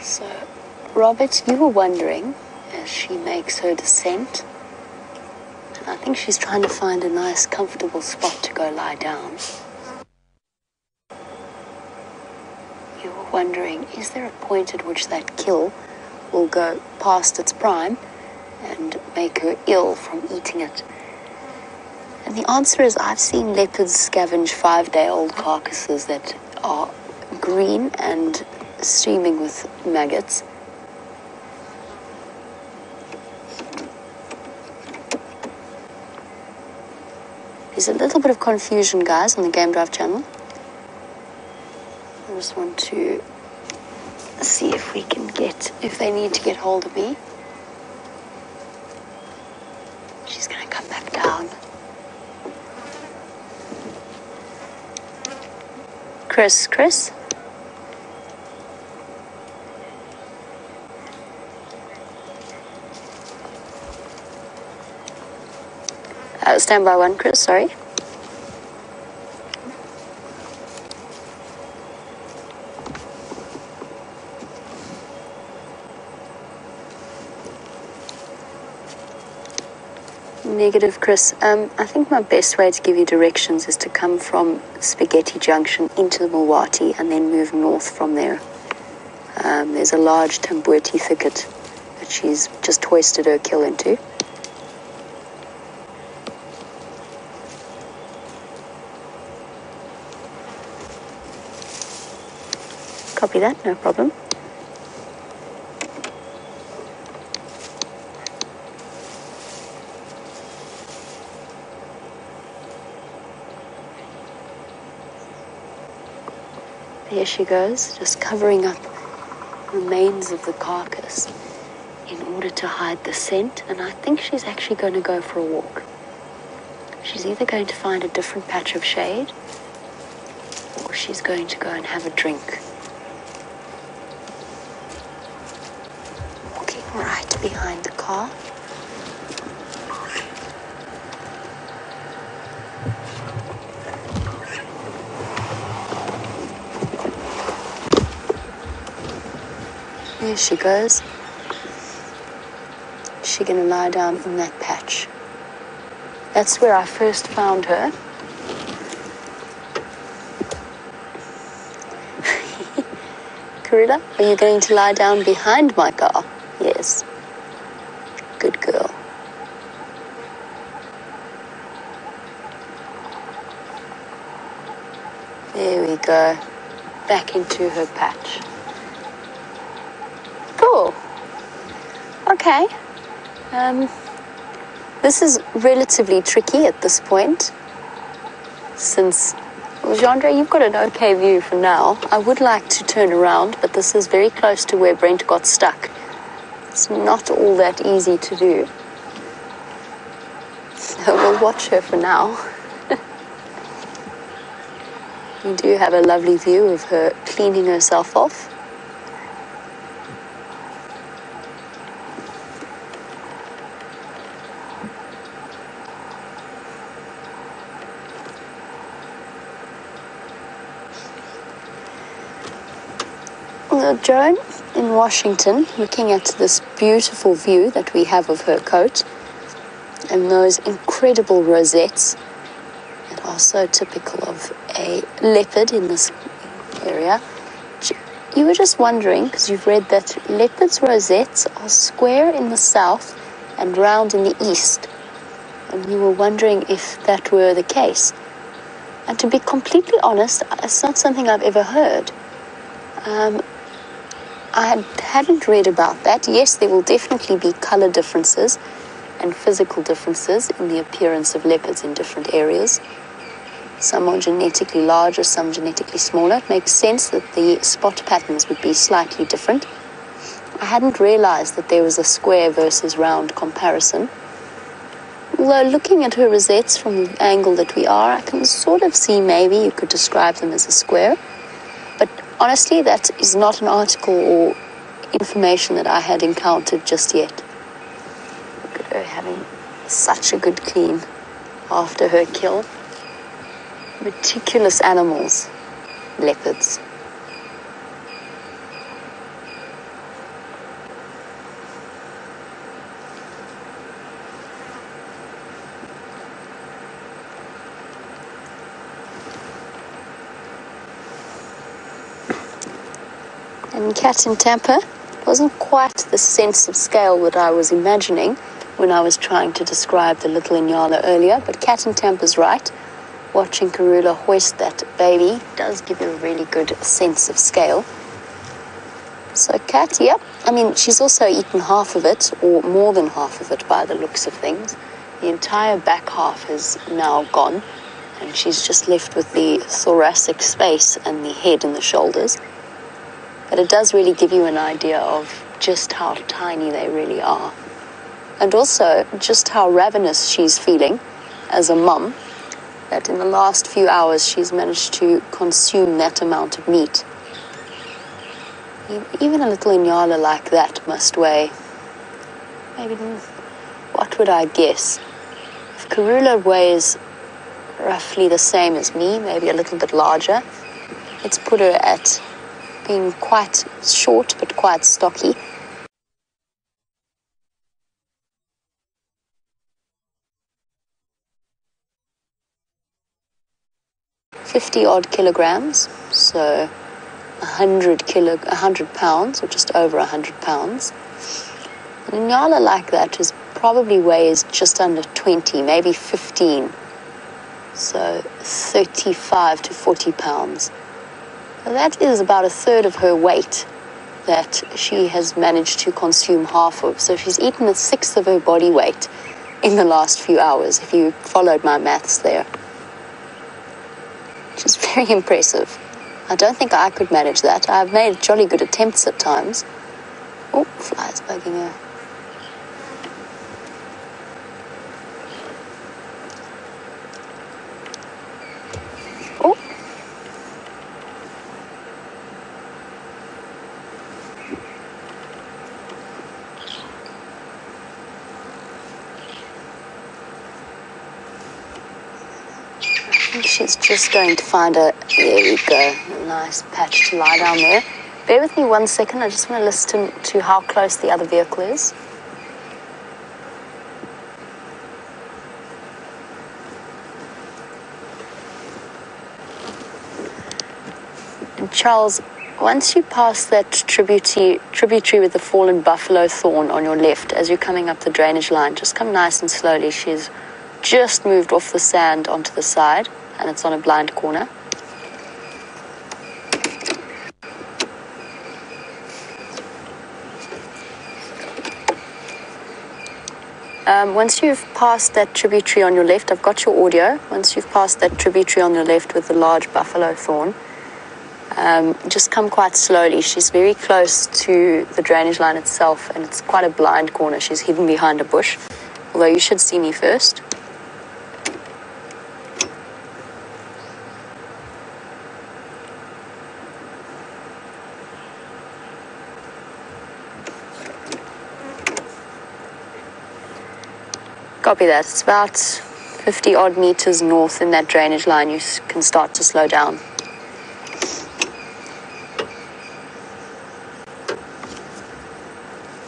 So, Robert, you were wondering, as she makes her descent, and I think she's trying to find a nice, comfortable spot to go lie down. You were wondering, is there a point at which that kill will go past its prime and make her ill from eating it? And the answer is, I've seen leopards scavenge 5-day-old carcasses that are green and streaming with maggots. There's a little bit of confusion, guys, on the Game Drive channel. I just want to see if we can get, if they need to get hold of me. She's going to come back down. Chris. Stand by one, Chris, sorry. Negative, Chris. I think my best way to give you directions is to come from Spaghetti Junction into the Mulwati and then move north from there. There's a large tambuti thicket that she's just hoisted her kill into. Copy that, no problem. There she goes, just covering up remains of the carcass in order to hide the scent. And I think she's actually going to go for a walk. She's either going to find a different patch of shade, or she's going to go and have a drink. Walking right behind the car. There she goes. Is she going to lie down in that patch? That's where I first found her. Karula, are you going to lie down behind my car? Yes. Good girl. There we go. Back into her patch. Cool. Okay. This is relatively tricky at this point, since, well, Jandre, you've got an okay view for now. I would like to turn around, but this is very close to where Brent got stuck. It's not all that easy to do. So we'll watch her for now. You do have a lovely view of her cleaning herself off. Joan in Washington, looking at this beautiful view that we have of her coat and those incredible rosettes that are so typical of a leopard in this area. You were just wondering, because you've read that leopards' rosettes are square in the south and round in the east, and you were wondering if that were the case. And to be completely honest, it's not something I've ever heard. I hadn't read about that. Yes, there will definitely be color differences and physical differences in the appearance of leopards in different areas. Some are genetically larger, some genetically smaller. It makes sense that the spot patterns would be slightly different. I hadn't realized that there was a square versus round comparison. Although looking at her rosettes from the angle that we are, I can sort of see maybe you could describe them as a square. But honestly, that is not an article or information that I had encountered just yet. Look at her having such a good clean after her kill. Meticulous animals, leopards. And cat in Tampa wasn't quite the sense of scale that I was imagining when I was trying to describe the little Inyala earlier, but cat in Tampa's right. Watching Karula hoist that baby does give you a really good sense of scale. So cat, yep. I mean, she's also eaten half of it, or more than half of it by the looks of things. The entire back half is now gone, and she's just left with the thoracic space and the head and the shoulders. But it does really give you an idea of just how tiny they really are. And also just how ravenous she's feeling as a mum, that in the last few hours she's managed to consume that amount of meat. Even a little Inyala like that must weigh, maybe, what would I guess? If Karula weighs roughly the same as me, maybe a little bit larger, let's put her at being quite short but quite stocky. 50-odd kilograms, so 100 pounds, or just over 100 pounds. An Inyala like that probably weighs just under 20, maybe 15, so 35 to 40 pounds. So that is about a third of her weight that she has managed to consume half of. So she's eaten a sixth of her body weight in the last few hours, if you followed my maths there. Which is very impressive. I don't think I could manage that. I've made jolly good attempts at times. Oh, flies bugging her. Oh. I think she's just going to find a, there we go, a nice patch to lie down there. Bear with me 1 second, I just want to listen to how close the other vehicle is. And Charles, once you pass that tributary with the fallen buffalo thorn on your left, as you're coming up the drainage line, just come nice and slowly. She's just moved off the sand onto the side, and it's on a blind corner. Once you've passed that tributary on your left, I've got your audio. Once you've passed that tributary on your left with the large buffalo thorn, just come quite slowly. She's very close to the drainage line itself, and it's quite a blind corner. She's hidden behind a bush, although you should see me first. Copy that. It's about 50 odd meters north in that drainage line. You can start to slow down.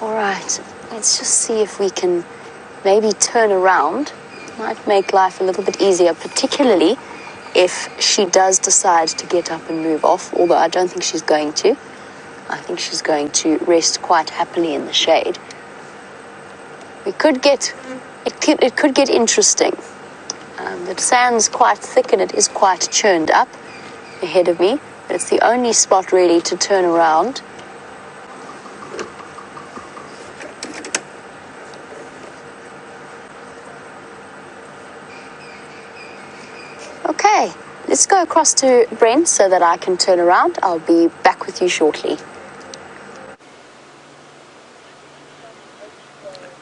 All right, let's just see if we can maybe turn around. Might make life a little bit easier, particularly if she does decide to get up and move off, although I don't think she's going to. I think she's going to rest quite happily in the shade. It could get interesting. The sand's quite thick and it is quite churned up ahead of me, but it's the only spot really to turn around. Okay, let's go across to Brent so that I can turn around. I'll be back with you shortly.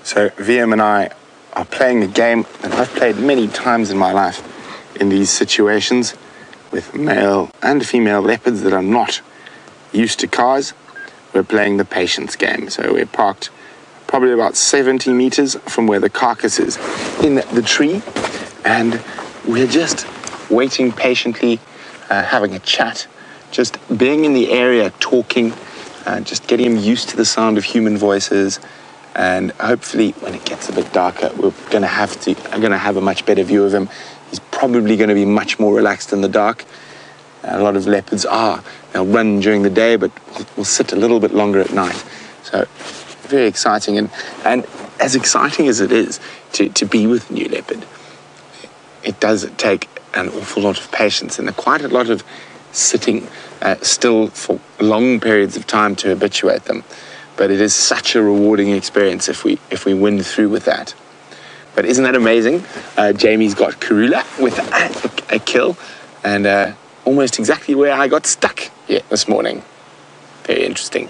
So VM and I are playing a game that I've played many times in my life in these situations with male and female leopards that are not used to cars. We're playing the patience game. So we're parked probably about 70 meters from where the carcass is in the tree, and we're just waiting patiently, having a chat, just being in the area, talking, just getting him used to the sound of human voices. And hopefully when it gets a bit darker, I'm going to have a much better view of him. He's probably going to be much more relaxed in the dark. A lot of leopards they'll run during the day, but will sit a little bit longer at night. So very exciting. And as exciting as it is to be with a new leopard, it does take an awful lot of patience and quite a lot of sitting still for long periods of time to habituate them. But it is such a rewarding experience if we win through with that. But isn't that amazing? Jamie's got Karula with a kill, and almost exactly where I got stuck this morning. Very interesting.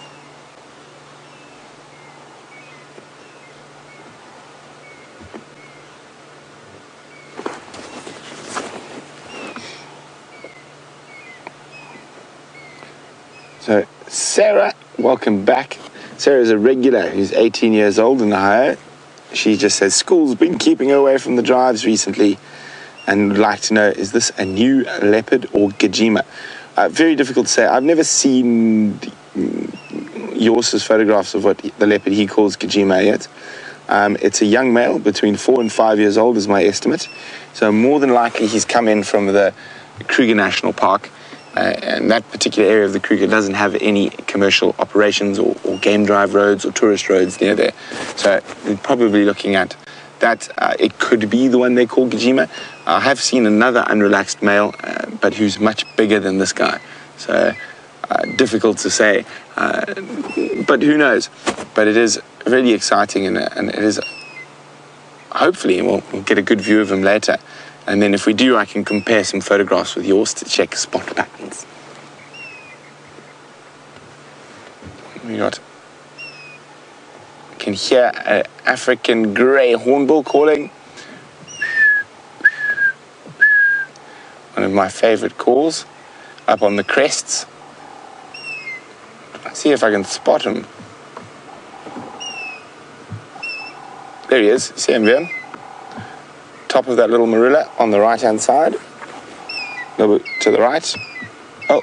So Sarah, welcome back. Sarah's a regular who's 18 years old in Ohio. She just says school's been keeping her away from the drives recently and would like to know, is this a new leopard or Djuma? Very difficult to say. I've never seen Yors's photographs of what the leopard he calls Djuma yet. It's a young male, between 4 and 5 years old is my estimate. So more than likely he's come in from the Kruger National Park. And that particular area of the Kruger doesn't have any commercial operations or game drive roads or tourist roads near there. So we're probably looking at that. It could be the one they call Djuma. I have seen another unrelaxed male, but who's much bigger than this guy. So difficult to say, but who knows? But it is really exciting, and it is, hopefully we'll get a good view of him later. And then if we do, I can compare some photographs with yours to check spot patterns. We got, you can hear an African grey hornbill calling. One of my favourite calls, up on the crests. Let's see if I can spot him. There he is, see him there? Top of that little marula on the right hand side. A little bit to the right. Oh,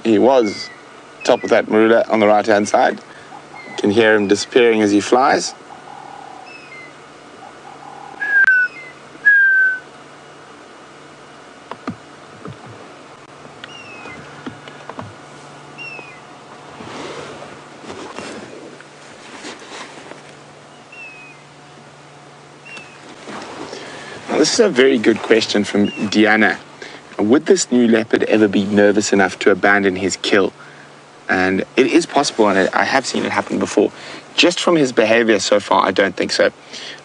he was top of that marula on the right hand side. You can hear him disappearing as he flies. Now, this is a very good question from Diana. Would this new leopard ever be nervous enough to abandon his kill? And it is possible, and I have seen it happen before. Just from his behavior so far, I don't think so.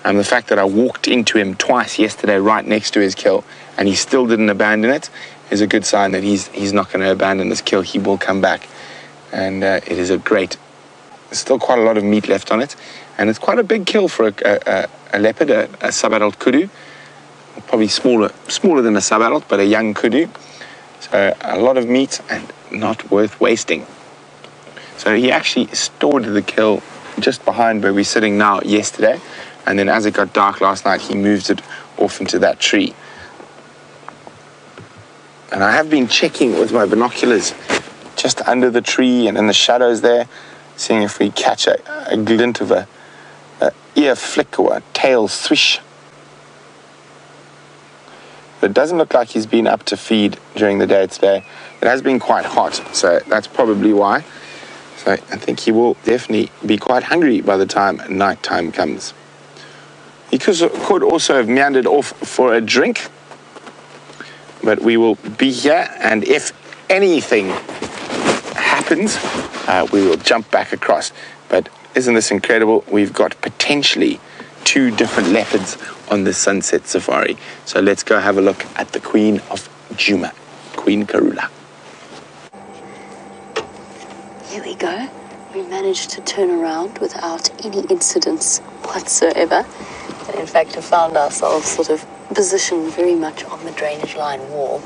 The fact that I walked into him twice yesterday right next to his kill and he still didn't abandon it is a good sign that he's not going to abandon this kill. He will come back. And it is there's still quite a lot of meat left on it. And it's quite a big kill for a leopard, a sub-adult kudu. Probably smaller than a sub-adult, but a young kudu. So a lot of meat and not worth wasting. So he actually stored the kill just behind where we're sitting now yesterday. And then as it got dark last night, he moved it off into that tree. And I have been checking with my binoculars just under the tree and in the shadows there, seeing if we catch a glint of a ear flick or a tail swish. But it doesn't look like he's been up to feed during the day today. It has been quite hot, so that's probably why. So I think he will definitely be quite hungry by the time night time comes. He could also have meandered off for a drink, but we will be here, and if anything happens, we will jump back across. But isn't this incredible? We've got potentially 2 different leopards on the sunset safari. So let's go have a look at the Queen of Djuma, Queen Karula. Here we go. We managed to turn around without any incidents whatsoever. And in fact, we found ourselves sort of positioned very much on the drainage line wall.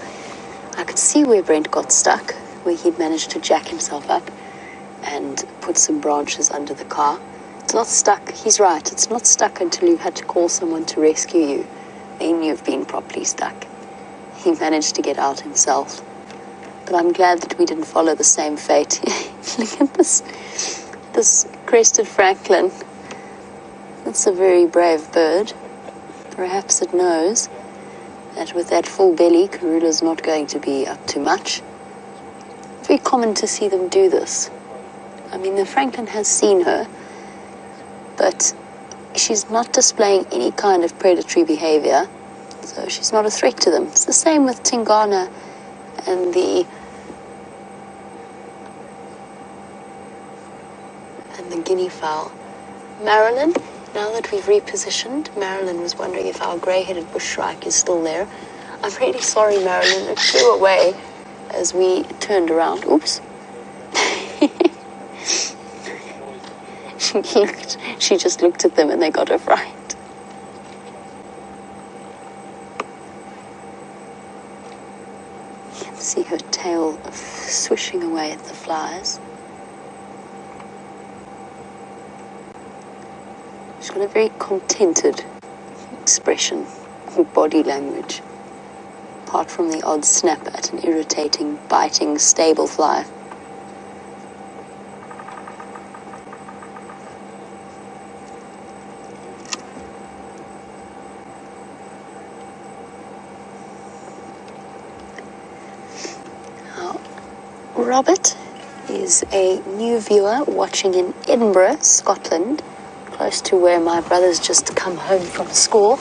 I could see where Brent got stuck, where he'd managed to jack himself up and put some branches under the car. It's not stuck. He's right. It's not stuck until you've had to call someone to rescue you. Then you've been properly stuck. He managed to get out himself. But I'm glad that we didn't follow the same fate. Look at this crested francolin. That's a very brave bird. Perhaps it knows that with that full belly, Karula's not going to be up to much. It's very common to see them do this. I mean, the francolin has seen her, but she's not displaying any kind of predatory behavior, so she's not a threat to them. It's the same with Tingana and the guinea fowl. Marilyn, now that we've repositioned, Marilyn was wondering if our grey-headed bush shrike is still there. I'm really sorry, Marilyn. It flew away as we turned around. Oops. She just looked at them and they got her fright. You can see her tail swishing away at the flies. She's got a very contented expression or body language, apart from the odd snap at an irritating, biting stable fly. Robert is a new viewer watching in Edinburgh, Scotland, close to where my brother's just come home from school.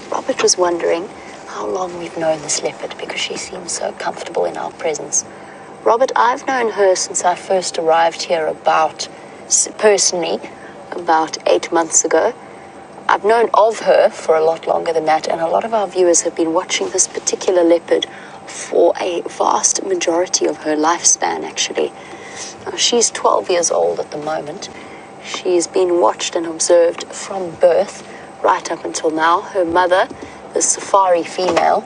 Robert was wondering how long we've known this leopard because she seems so comfortable in our presence. Robert, I've known her since I first arrived here personally, about 8 months ago. I've known of her for a lot longer than that, and a lot of our viewers have been watching this particular leopard for a vast majority of her lifespan, actually. Now, she's 12 years old at the moment. She's been watched and observed from birth right up until now. Her mother, the safari female,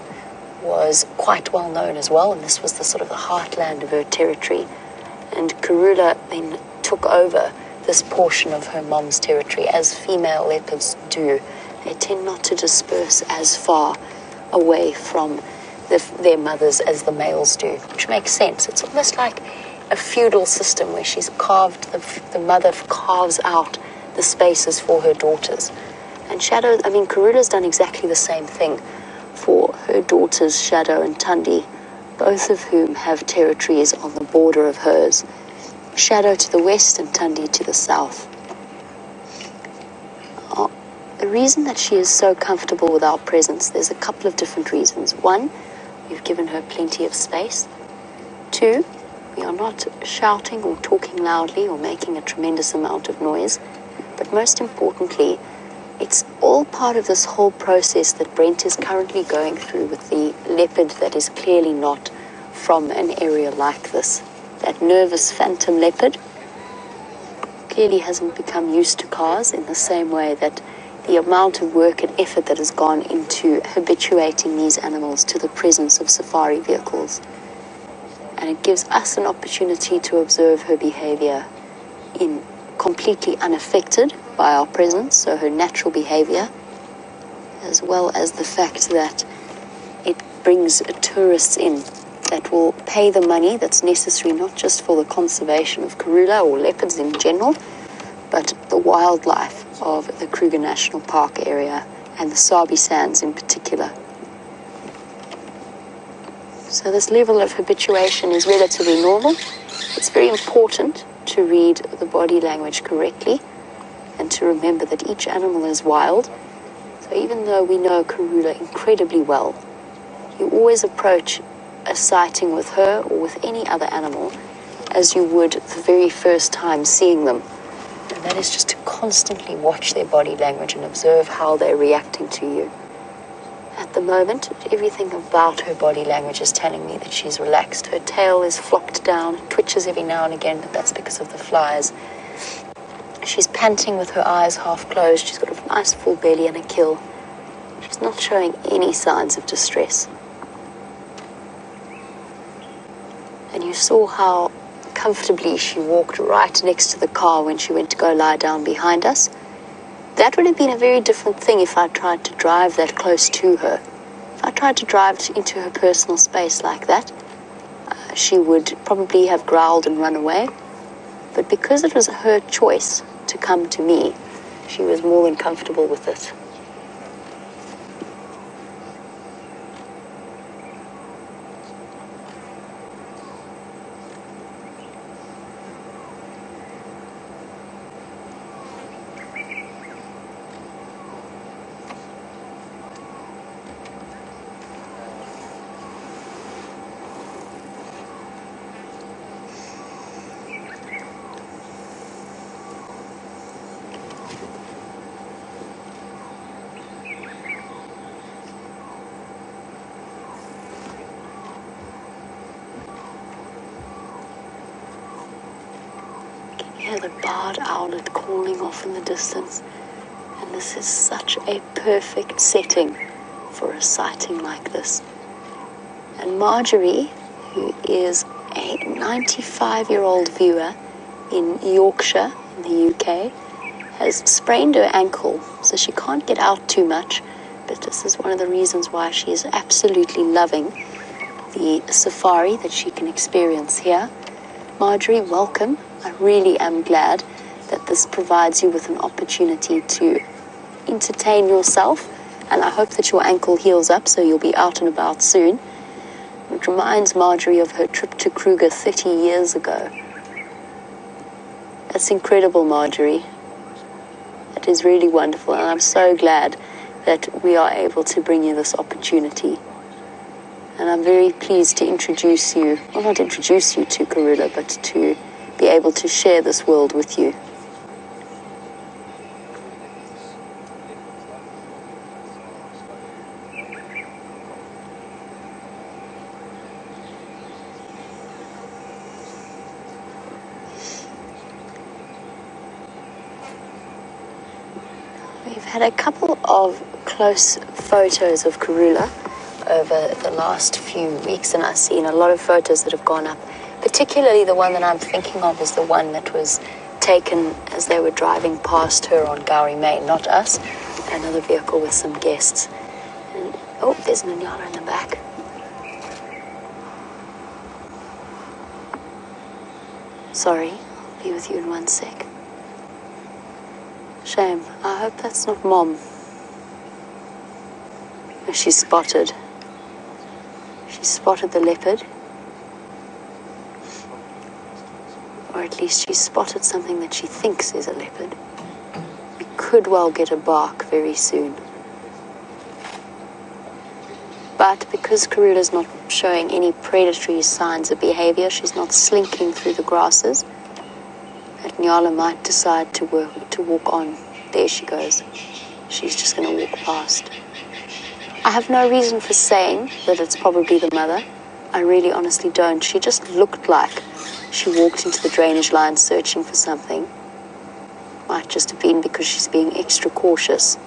was quite well known as well, and this was the sort of the heartland of her territory. And Karula then took over this portion of her mom's territory, as female leopards do. They tend not to disperse as far away from their mothers as the males do, which makes sense. It's almost like a feudal system where she's carved, the mother carves out the spaces for her daughters. And Karula's done exactly the same thing for her daughters, Shadow and Tundi, both of whom have territories on the border of hers. Shadow to the west and Tundi to the south. The reason that she is so comfortable with our presence, there's a couple of different reasons. One, we've given her plenty of space. Two, we are not shouting or talking loudly or making a tremendous amount of noise. But most importantly, it's all part of this whole process that Brent is currently going through with the leopard that is clearly not from an area like this. That nervous phantom leopard clearly hasn't become used to cars in the same way that the amount of work and effort that has gone into habituating these animals to the presence of safari vehicles. And it gives us an opportunity to observe her behavior in completely unaffected by our presence, so her natural behavior, as well as the fact that it brings tourists in that will pay the money that's necessary not just for the conservation of Karula or leopards in general, but the wildlife of the Kruger National Park area and the Sabi Sands in particular. So this level of habituation is relatively normal. It's very important to read the body language correctly and to remember that each animal is wild. So even though we know Karula incredibly well, you always approach a sighting with her or with any other animal as you would the very first time seeing them. And that is just to constantly watch their body language and observe how they're reacting to you. At the moment, everything about her body language is telling me that she's relaxed. Her tail is flopped down, twitches every now and again, but that's because of the flies. She's panting with her eyes half closed. She's got a nice full belly and a kill. She's not showing any signs of distress. And you saw how comfortably she walked right next to the car when she went to go lie down behind us. That would have been a very different thing if I tried to drive that close to her. If I tried to drive into her personal space like that, she would probably have growled and run away. But because it was her choice to come to me, she was more than comfortable with it. Hear the barred owlet calling off in the distance, and this is such a perfect setting for a sighting like this. And Marjorie, who is a 95-year-old viewer in Yorkshire in the UK, has sprained her ankle, so she can't get out too much, but this is one of the reasons why she is absolutely loving the safari that she can experience here. Marjorie, welcome. I really am glad that this provides you with an opportunity to entertain yourself, and I hope that your ankle heals up so you'll be out and about soon. It reminds Marjorie of her trip to Kruger 30 years ago. That's incredible, Marjorie. That is really wonderful, and I'm so glad that we are able to bring you this opportunity. And I'm very pleased to introduce you, well, not introduce you to Karula, but to be able to share this world with you. We've had a couple of close photos of Karula over the last few weeks, and I've seen a lot of photos that have gone up. Particularly the one that I'm thinking of is the one that was taken as they were driving past her on Gowrie Main, not us. Another vehicle with some guests. And, oh, there's an Inyala in the back. Sorry, I'll be with you in 1 sec. Shame. I hope that's not Mom. She's spotted. She's spotted the leopard. Or at least she's spotted something that she thinks is a leopard. We could well get a bark very soon. But because Karula's not showing any predatory signs of behavior, she's not slinking through the grasses, that Nyala might decide to walk on. There she goes. She's just going to walk past. I have no reason for saying that it's probably the mother. I really honestly don't. She just looked like she walked into the drainage line searching for something. Might just have been because she's being extra cautious.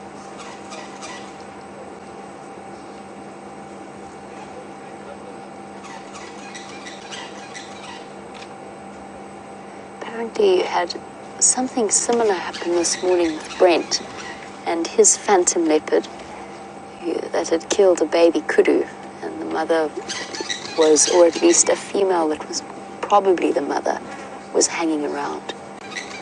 Apparently you had something similar happen this morning with Brent and his phantom leopard that had killed a baby kudu, and the mother was, or at least a female that was probably the mother, was hanging around.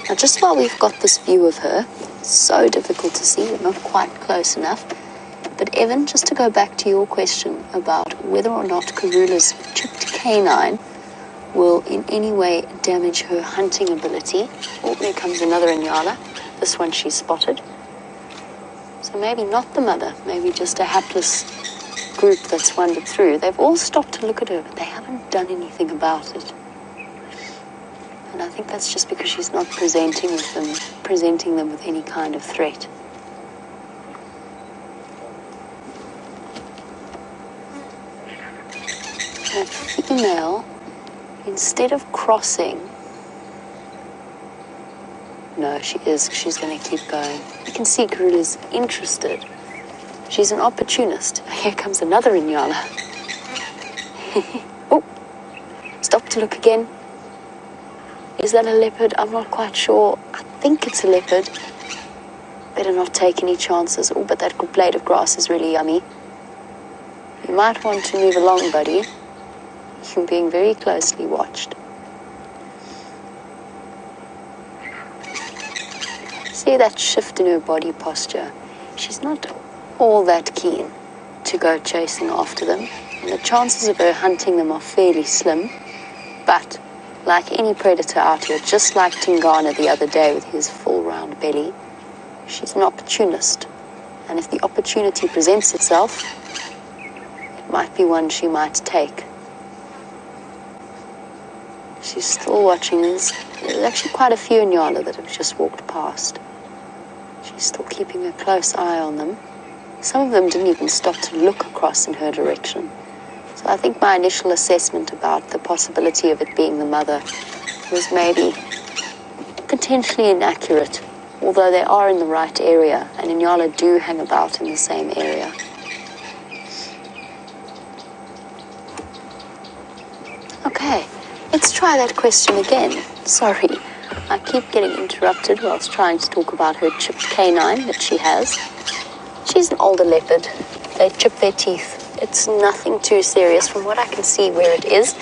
Now just while we've got this view of her, it's so difficult to see, we're not quite close enough, but Evan, just to go back to your question about whether or not Karula's chipped canine will in any way damage her hunting ability. Oh, there comes another Inyala. This one she's spotted. So maybe not the mother, maybe just a hapless group that's wandered through. They've all stopped to look at her, but they haven't done anything about it. And I think that's just because she's not presenting them with any kind of threat. That female, instead of crossing, no, she's going to keep going. You can see Karula's interested. She's an opportunist. Here comes another Inyala. Oh, stop to look again. Is that a leopard? I'm not quite sure. I think it's a leopard. Better not take any chances. Oh, but that blade of grass is really yummy. You might want to move along, buddy. You're being very closely watched. See that shift in her body posture? She's not all that keen to go chasing after them. And the chances of her hunting them are fairly slim. But like any predator out here, just like Tingana the other day with his full round belly, she's an opportunist. And if the opportunity presents itself, it might be one she might take. She's still watching. There's actually quite a few Inyala that have just walked past. She's still keeping a close eye on them. Some of them didn't even stop to look across in her direction. So I think my initial assessment about the possibility of it being the mother was maybe potentially inaccurate, although they are in the right area, and Inyala do hang about in the same area. Okay, let's try that question again. Sorry, I keep getting interrupted whilst trying to talk about her chipped canine that she has. She's an older leopard. They chip their teeth. It's nothing too serious. From what I can see where it is,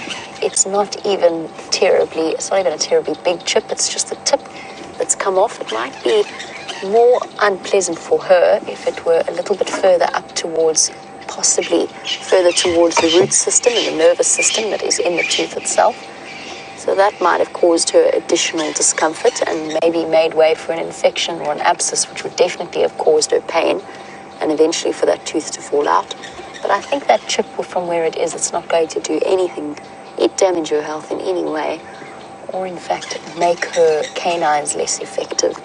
it's not even a terribly big chip. It's just the tip that's come off. It might be more unpleasant for her if it were a little bit further up towards, possibly further towards the root system and the nervous system that is in the tooth itself. So that might have caused her additional discomfort and maybe made way for an infection or an abscess, which would definitely have caused her pain and eventually for that tooth to fall out. But I think that chip, from where it is, it's not going to do anything, damage her health in any way, or in fact make her canines less effective.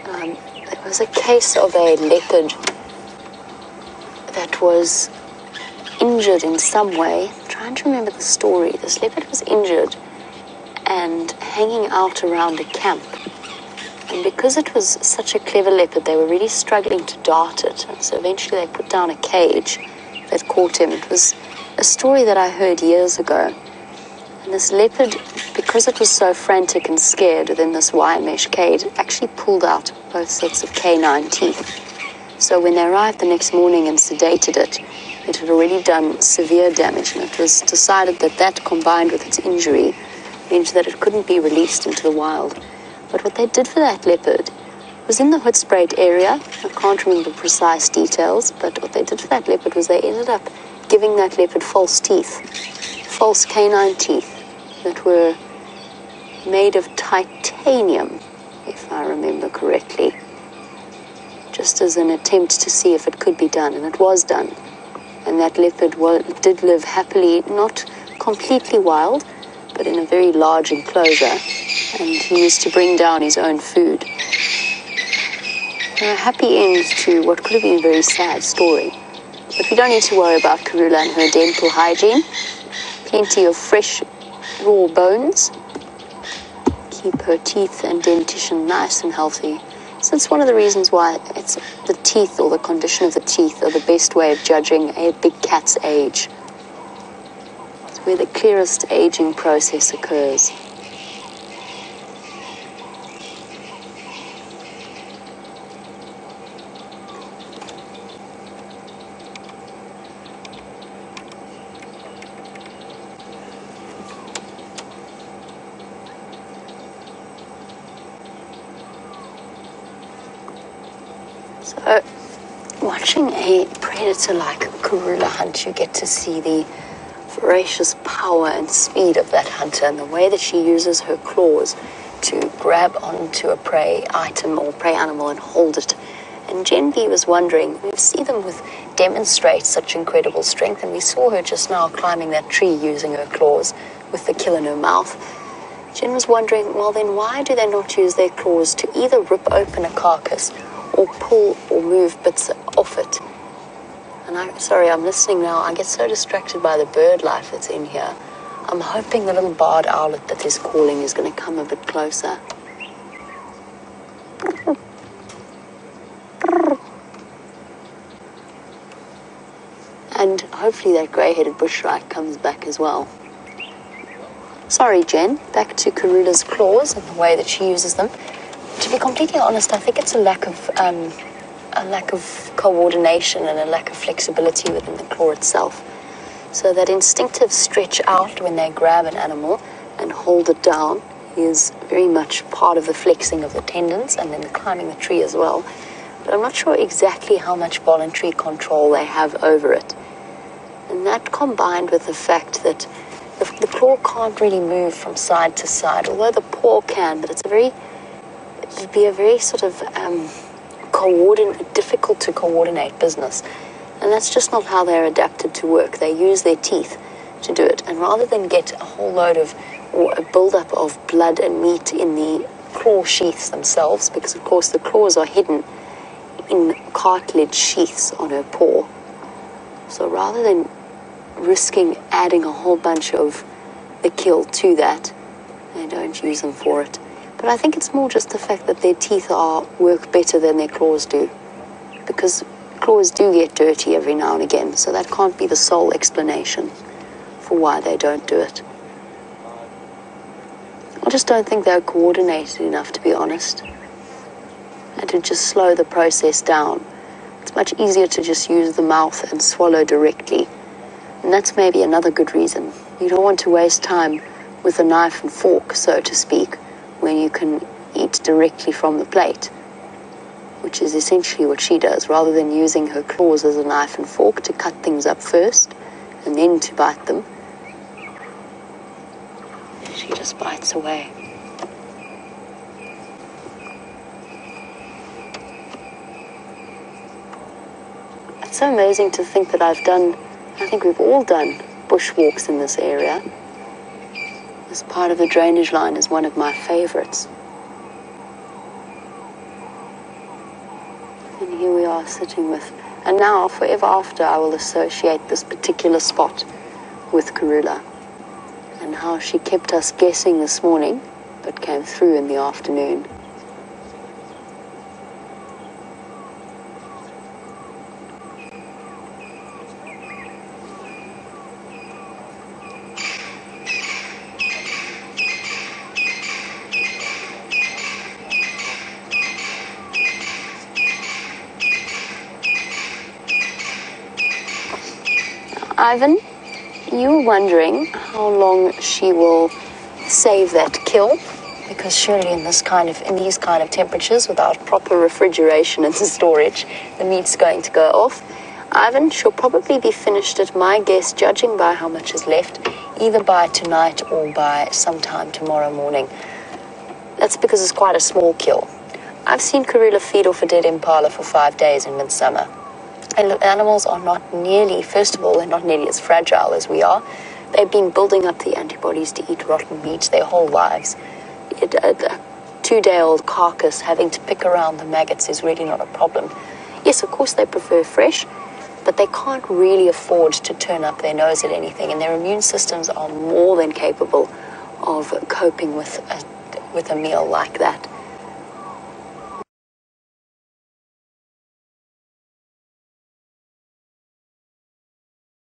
There was a case of a leopard that was injured in some way. I'm trying to remember the story. This leopard was injured and hanging out around a camp. And And because it was such a clever leopard, they were really struggling to dart it. And so eventually they put down a cage that caught him. It was a story that I heard years ago. And this leopard, because it was so frantic and scared within this wire mesh cage, actually pulled out both sets of canine teeth. So when they arrived the next morning and sedated it, it had already done severe damage, and it was decided that that combined with its injury meant that it couldn't be released into the wild. But what they did for that leopard was in the Hoedspruit area. I can't remember precise details, but what they did for that leopard was they ended up giving that leopard false teeth, false canine teeth that were made of titanium, if I remember correctly, just as an attempt to see if it could be done, and it was done. And that leopard did live happily, not completely wild, but in a very large enclosure, and he used to bring down his own food. A happy end to what could have been a very sad story. But we don't need to worry about Karula and her dental hygiene. Plenty of fresh, raw bones. Keep her teeth and dentition nice and healthy. So it's one of the reasons why it's the teeth, or the condition of the teeth, are the best way of judging a big cat's age. It's where the clearest aging process occurs. So, watching a predator like Karula hunt, you get to see the voracious power and speed of that hunter, and the way that she uses her claws to grab onto a prey item or prey animal and hold it. And Jen B was wondering, we see them demonstrate such incredible strength, and we saw her just now climbing that tree using her claws with the kill in her mouth. Jen was wondering, well then why do they not use their claws to either rip open a carcass or pull or move bits off it? And I'm listening now. I get so distracted by the bird life that's in here. I'm hoping the little barred owlet that is calling is going to come a bit closer. And hopefully that grey-headed bushshrike comes back as well. Sorry, Jen. Back to Karula's claws and the way that she uses them. To be completely honest, I think it's a lack of coordination and a lack of flexibility within the claw itself. So that instinctive stretch out when they grab an animal and hold it down is very much part of the flexing of the tendons, and then the climbing the tree as well. But I'm not sure exactly how much voluntary control they have over it. And that combined with the fact that the claw can't really move from side to side, although the paw can, but it'd be a very sort of difficult to coordinate business. And that's just not how they're adapted to work. They use their teeth to do it. And rather than get a whole load of, or a buildup of blood and meat in the claw sheaths themselves, because of course the claws are hidden in cartilage sheaths on her paw. So rather than risking adding a whole bunch of the kill to that, they don't use them for it. But I think it's more just the fact that their teeth work better than their claws do, because claws do get dirty every now and again, so that can't be the sole explanation for why they don't do it. I just don't think they're coordinated enough, to be honest, and to just slow the process down. It's much easier to just use the mouth and swallow directly, and that's maybe another good reason. You don't want to waste time with a knife and fork, so to speak, when you can eat directly from the plate, which is essentially what she does, rather than using her claws as a knife and fork to cut things up first and then to bite them. She just bites away. It's so amazing to think that I think we've all done bushwalks in this area. This part of the drainage line is one of my favorites. And here we are sitting with, and now forever after I will associate this particular spot with Karula, and how she kept us guessing this morning but came through in the afternoon. Ivan, you're wondering how long she will save that kill, because surely in these kind of temperatures, without proper refrigeration and storage, the meat's going to go off. Ivan, she'll probably be finished, at my guess, judging by how much is left, either by tonight or by sometime tomorrow morning. That's because it's quite a small kill. I've seen Karula feed off a dead impala for 5 days in midsummer. And animals are not nearly, first of all, they're not nearly as fragile as we are. They've been building up the antibodies to eat rotten meat their whole lives. A 2-day-old carcass having to pick around the maggots is really not a problem. Yes, of course they prefer fresh, but they can't really afford to turn up their nose at anything, and their immune systems are more than capable of coping with a meal like that.